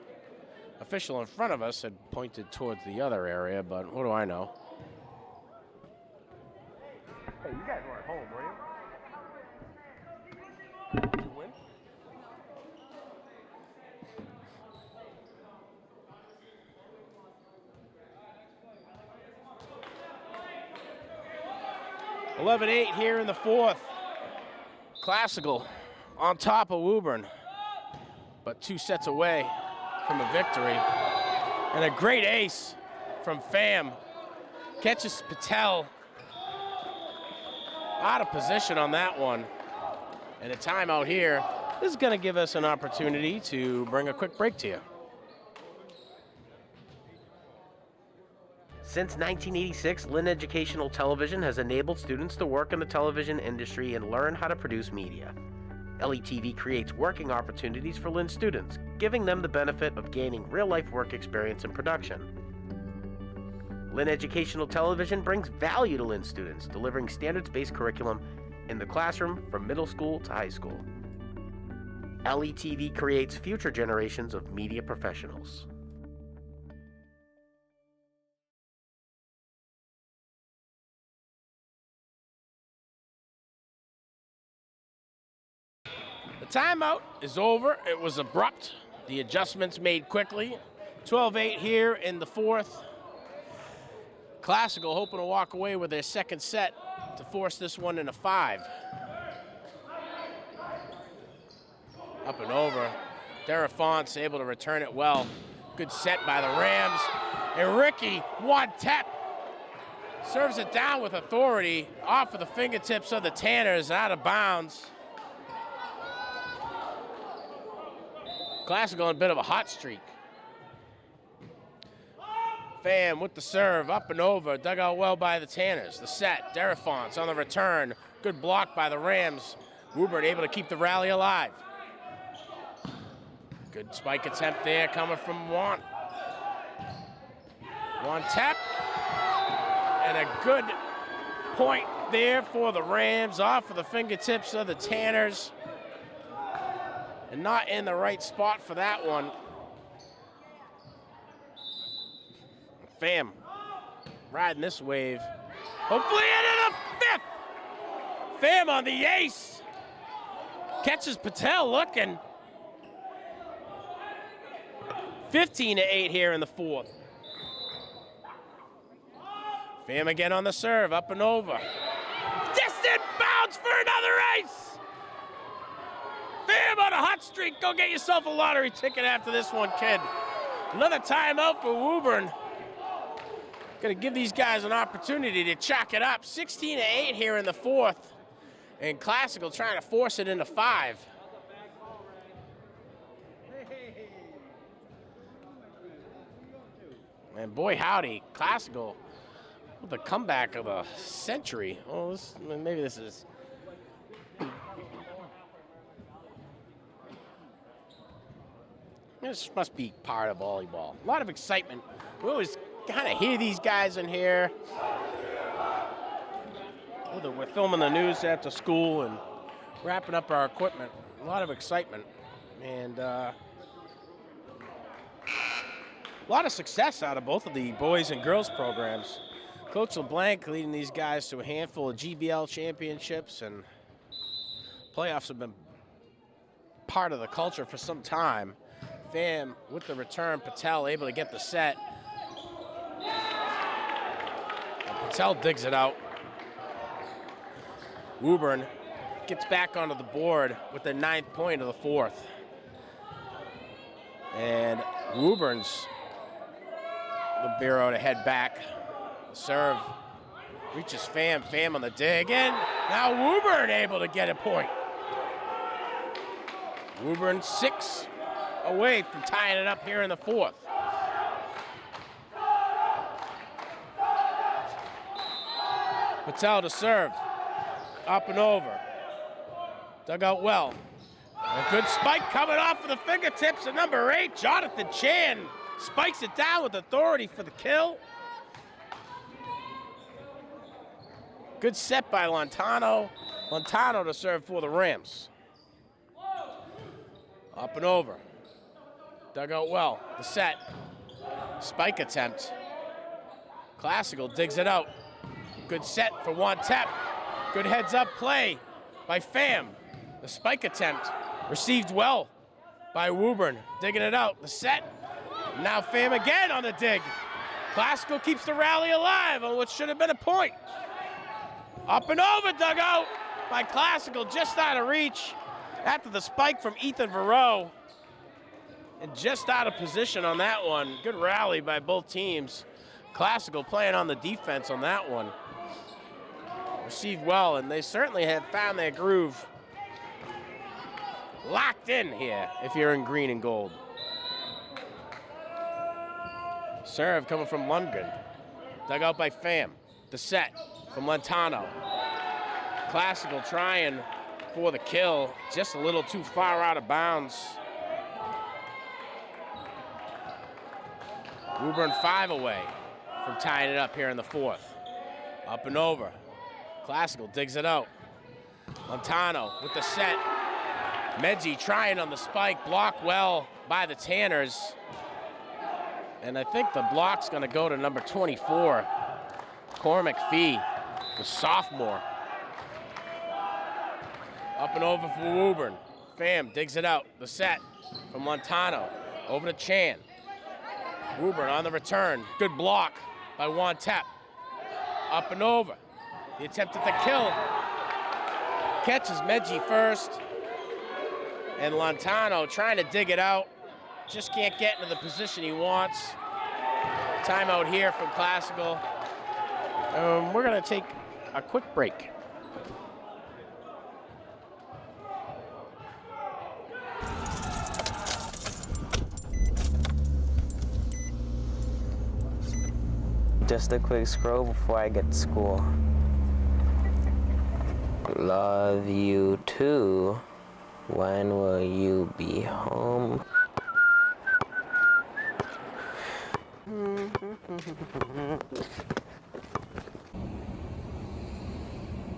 official in front of us had pointed towards the other area, but what do I know? Hey, you guys were at home, were you? Did you win? 11-8 here in the fourth. Classical on top of Woburn, but 2 sets away from a victory. And a great ace from Pham. Catches Patel out of position on that one. And a timeout here. This is going to give us an opportunity to bring a quick break to you. Since 1986, Lynn Educational Television has enabled students to work in the television industry and learn how to produce media. LETV creates working opportunities for Lynn students, giving them the benefit of gaining real-life work experience in production. Lynn Educational Television brings value to Lynn students, delivering standards-based curriculum in the classroom from middle school to high school. LETV creates future generations of media professionals. The timeout is over. It was abrupt. The adjustments made quickly. 12-8 here in the fourth. Classical hoping to walk away with their second set to force this one into 5. Up and over. Derafonte able to return it well. Good set by the Rams. And Ricky Wantep serves it down with authority off of the fingertips of the Tanners, out of bounds. Classical on a bit of a hot streak. Pham with the serve, up and over, dug out well by the Tanners. The set, Derafonte on the return. Good block by the Rams. Woburn able to keep the rally alive. Good spike attempt there coming from Wantep. And a good point there for the Rams off of the fingertips of the Tanners. And not in the right spot for that one. Pham riding this wave. Hopefully into the 5th. Pham on the ace. Catches Patel looking. 15-8 here in the fourth. Pham again on the serve, up and over. Distant bounce for another ace. Pham on a hot streak. Go get yourself a lottery ticket after this one, kid. Another timeout for Woburn. Gonna give these guys an opportunity to chalk it up. 16-8 here in the fourth. And Classical trying to force it into 5. And boy howdy, Classical with the comeback of the century. Oh, maybe this is. This must be part of volleyball. A lot of excitement. We always kind of hear these guys in here. We're filming the news after school and wrapping up our equipment. A lot of excitement. And a lot of success out of both of the boys and girls programs. Coach LeBlanc leading these guys to a handful of GBL championships, and playoffs have been part of the culture for some time. Pham with the return, Patel able to get the set. And Patel digs it out. Woburn gets back onto the board with the 9th point of the fourth. And Woburn's libero to head back. Serve reaches Pham. Pham on the dig, and now Woburn able to get a point. Woburn 6 away from tying it up here in the fourth. Patel to serve. Up and over. Dug out well. A good spike coming off of the fingertips of number 8, Jonathan Chan. Spikes it down with authority for the kill. Good set by Lontano. Lontano to serve for the Rams. Up and over. Dug out well. The set. Spike attempt. Classical digs it out. Good set for Wantep. Good heads-up play by Pham. The spike attempt received well by Woburn. Digging it out. The set. Now Pham again on the dig. Classical keeps the rally alive on what should have been a point. Up and over, dug out by Classical, just out of reach after the spike from Ethan Verreau. And just out of position on that one. Good rally by both teams. Classical playing on the defense on that one. Received well, and they certainly have found their groove. Locked in here if you're in green and gold. Serve coming from Lundgren. Dug out by Pham. The set from Lentano. Classical trying for the kill. Just a little too far out of bounds. Woburn 5 away from tying it up here in the fourth. Up and over. Classical digs it out. Lentano with the set. Medji trying on the spike. Blocked well by the Tanners. And I think the block's gonna go to number 24, Cormac Fee, the sophomore. Up and over for Woburn. Pham digs it out. The set from Lentano. Over to Chan. Woburn on the return. Good block by Juan Tep. Up and over. The attempt at the kill. Catches Medji first. And Lentano trying to dig it out. Just can't get into the position he wants. Timeout here from Classical. We're gonna take a quick break. Just a quick scroll before I get to school. Love you too. When will you be home?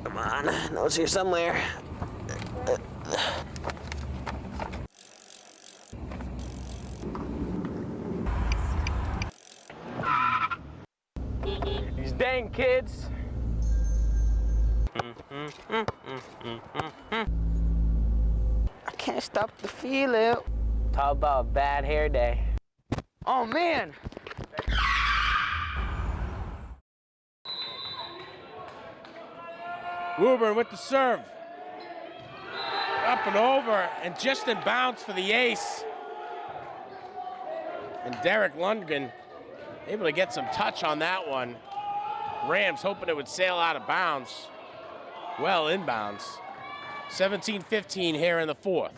Come on, notes here somewhere. These dang kids. I can't stop the feeling. Talk about a bad hair day. Oh man. Woburn with the serve. Up and over, and just in bounds for the ace. And Derek Lundgren able to get some touch on that one. Rams hoping it would sail out of bounds. Well inbounds. 17-15 here in the fourth.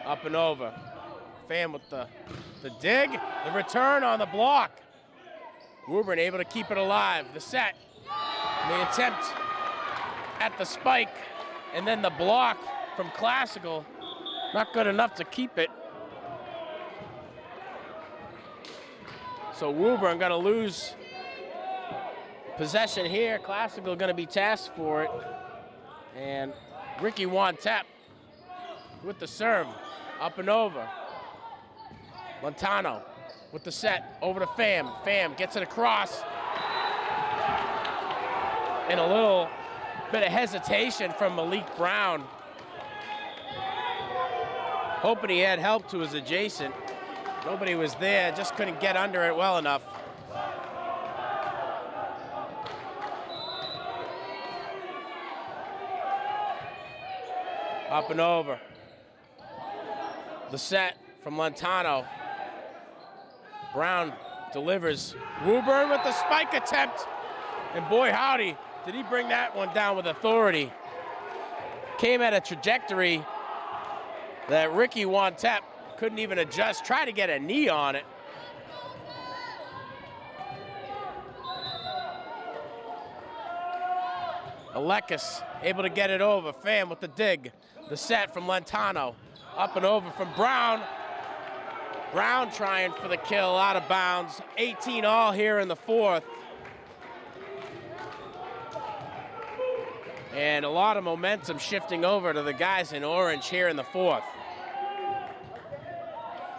Up and over. Pham with the dig, the return on the block. Woburn able to keep it alive. The set, the attempt at the spike, and then the block from Classical. Not good enough to keep it. So Woburn gonna lose possession here. Classical gonna be tasked for it. And Ricky Wantep with the serve, up and over. Lentano with the set, over to Pham. Pham gets it across. And a little bit of hesitation from Malik Brown. Hoping he had help to his adjacent. Nobody was there, just couldn't get under it well enough. Up and over. The set from Lentano. Brown delivers. Woburn with the spike attempt. And boy, howdy, did he bring that one down with authority. Came at a trajectory that Ricky Wantep couldn't even adjust, tried to get a knee on it. Alekis able to get it over. Pham with the dig. The set from Lentano. Up and over from Brown. Brown trying for the kill, out of bounds. 18 all here in the fourth. And a lot of momentum shifting over to the guys in orange here in the fourth.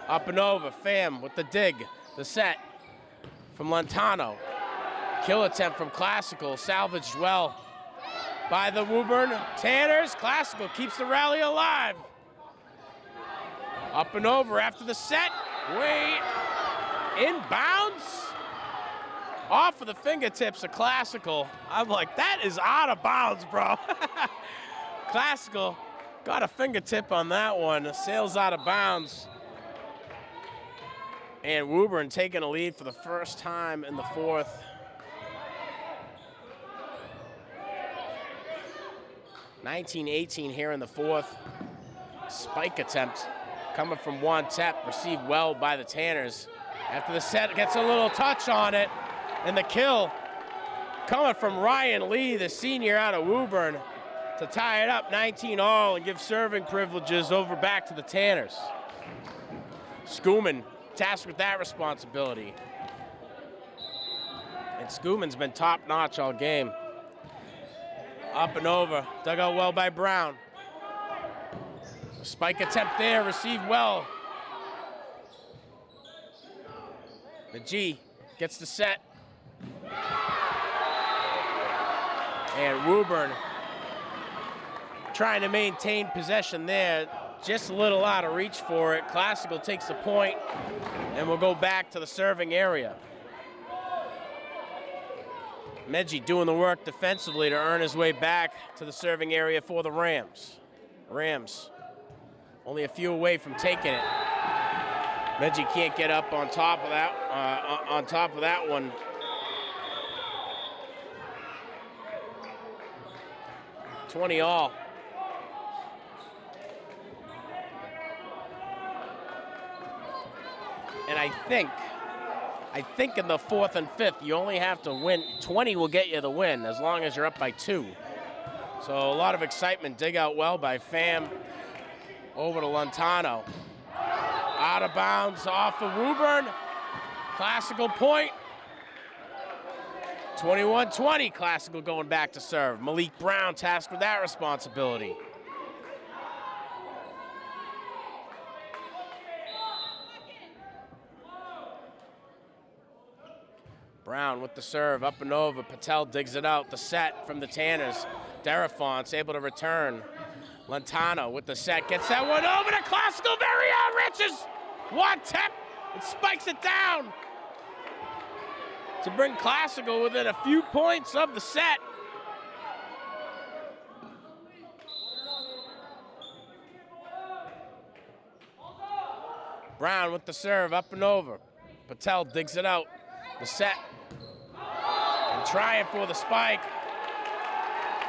Up and over, Pham with the dig. The set from Lentano. Kill attempt from Classical, salvaged well by the Woburn Tanners. Classical keeps the rally alive. Up and over after the set. Way Inbounds. Off of the fingertips of Classical. I'm like, that is out of bounds, bro. Classical got a fingertip on that one. Sails out of bounds. And Woburn taking a lead for the first time in the fourth. (19-18) here in the fourth. Spike attempt coming from Juan Tep, received well by the Tanners. After the set, gets a little touch on it, and the kill coming from Ryan Lee, the senior out of Woburn, to tie it up 19-all and give serving privileges over back to the Tanners. Schoeman tasked with that responsibility. And Schoeman's been top-notch all game. Up and over, dug out well by Brown. A spike attempt there, received well. McGee gets the set. And Woburn trying to maintain possession there, just a little out of reach for it. Classical takes the point, and we'll go back to the serving area. Medji doing the work defensively to earn his way back to the serving area for the Rams. Rams only a few away from taking it. Medji can't get up on top of that one. (20-all). And I think in the fourth and fifth, you only have to win. 20 will get you the win as long as you're up by 2. So a lot of excitement. Dig out well by Pham. Over to Lontano. Out of bounds off of Woburn. Classical point. 21-20. Classical going back to serve. Malik Brown tasked with that responsibility. Brown with the serve, up and over. Patel digs it out. The set from the Tanners. Derafont's able to return. Lontano with the set, gets that one over to Classical. Very Riches. One tap, and spikes it down to bring Classical within a few points of the set. Brown with the serve, up and over. Patel digs it out. The set. And trying for the spike.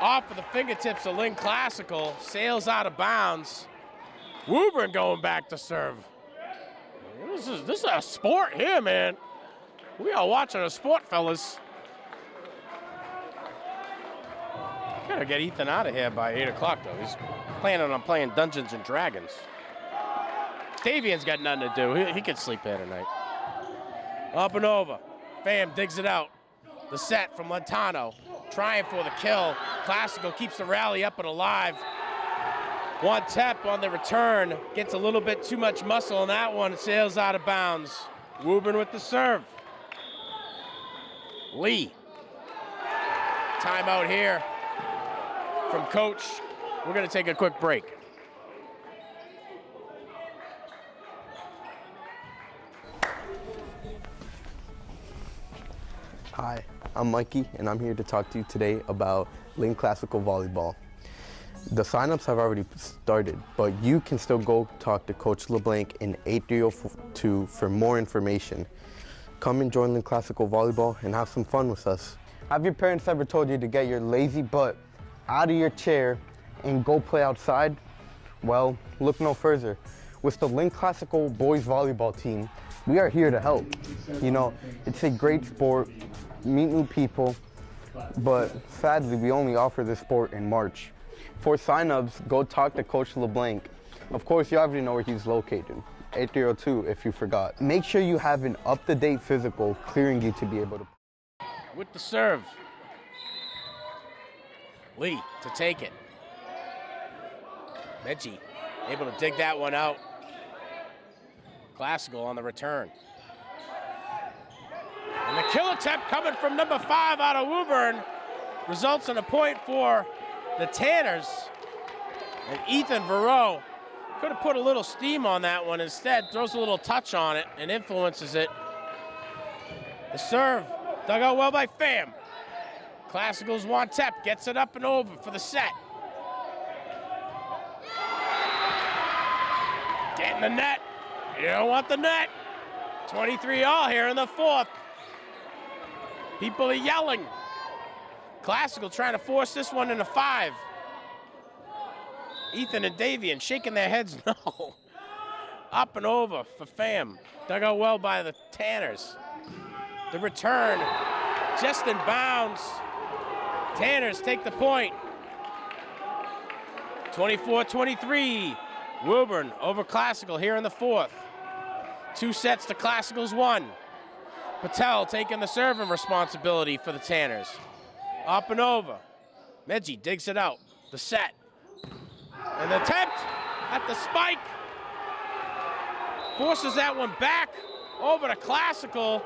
Off of the fingertips of Lynn Classical. Sails out of bounds. Woburn going back to serve. This is a sport here, man. We are watching a sport, fellas. Gotta get Ethan out of here by 8 o'clock, though. He's planning on playing Dungeons and Dragons. Davian's got nothing to do. He could sleep here tonight. Up and over. Pham digs it out. The set from Lontano. Trying for the kill. Classical keeps the rally up and alive. One tap on the return. Gets a little bit too much muscle on that one. Sails out of bounds. Woburn with the serve. Lee. Timeout here from coach. We're going to take a quick break. Hi, I'm Mikey, and I'm here to talk to you today about Lynn Classical Volleyball. The signups have already started, but you can still go talk to Coach LeBlanc in 8302 for more information. Come and join Lynn Classical Volleyball and have some fun with us. Have your parents ever told you to get your lazy butt out of your chair and go play outside? Well, look no further. With the Lynn Classical boys volleyball team, we are here to help. You know, it's a great sport, meet new people, but sadly we only offer this sport in March. For sign-ups, go talk to Coach LeBlanc. Of course, you already know where he's located, 8302 if you forgot. Make sure you have an up-to-date physical clearing you to be able to. With the serve. Lee to take it. Medji able to dig that one out. Classical on the return. And the kill attempt coming from number 5 out of Woburn results in a point for the Tanners. And Ethan Verreau could have put a little steam on that one. Instead, throws a little touch on it and influences it The serve, dug out well by Pham. Classical's Wantep gets it up and over for the set. Getting the net. You don't want the net. 23 all here in the fourth. People are yelling. Classical trying to force this one into 5. Ethan and Davian shaking their heads no. Up and over for Pham. Dug out well by the Tanners. The return just in bounds. Tanners take the point. 24-23. Woburn over Classical here in the fourth. 2 sets to Classical's 1. Patel taking the serving responsibility for the Tanners. Up and over. Medji digs it out. The set. And the attempt at the spike. Forces that one back over to Classical.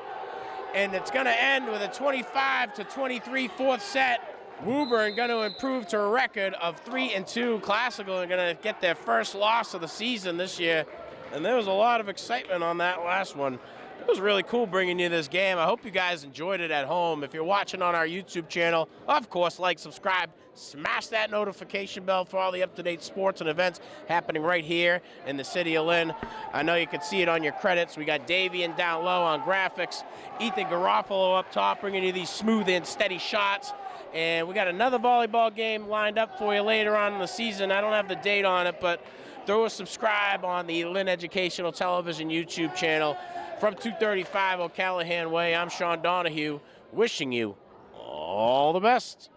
And it's going to end with a 25-23 fourth set. Woburn going to improve to a record of 3-2. Classical are going to get their first loss of the season this year. And there was a lot of excitement on that last one. It was really cool bringing you this game. I hope you guys enjoyed it at home. If you're watching on our YouTube channel, of course, like, subscribe, smash that notification bell for all the up-to-date sports and events happening right here in the city of Lynn. I know you can see it on your credits. We got Davian down low on graphics, Ethan Garofalo up top, bringing you these smooth and steady shots. And we got another volleyball game lined up for you later on in the season. I don't have the date on it, but throw a subscribe on the Lynn Educational Television YouTube channel. From 235 O'Callahan Way, I'm Sean Donahue, wishing you all the best.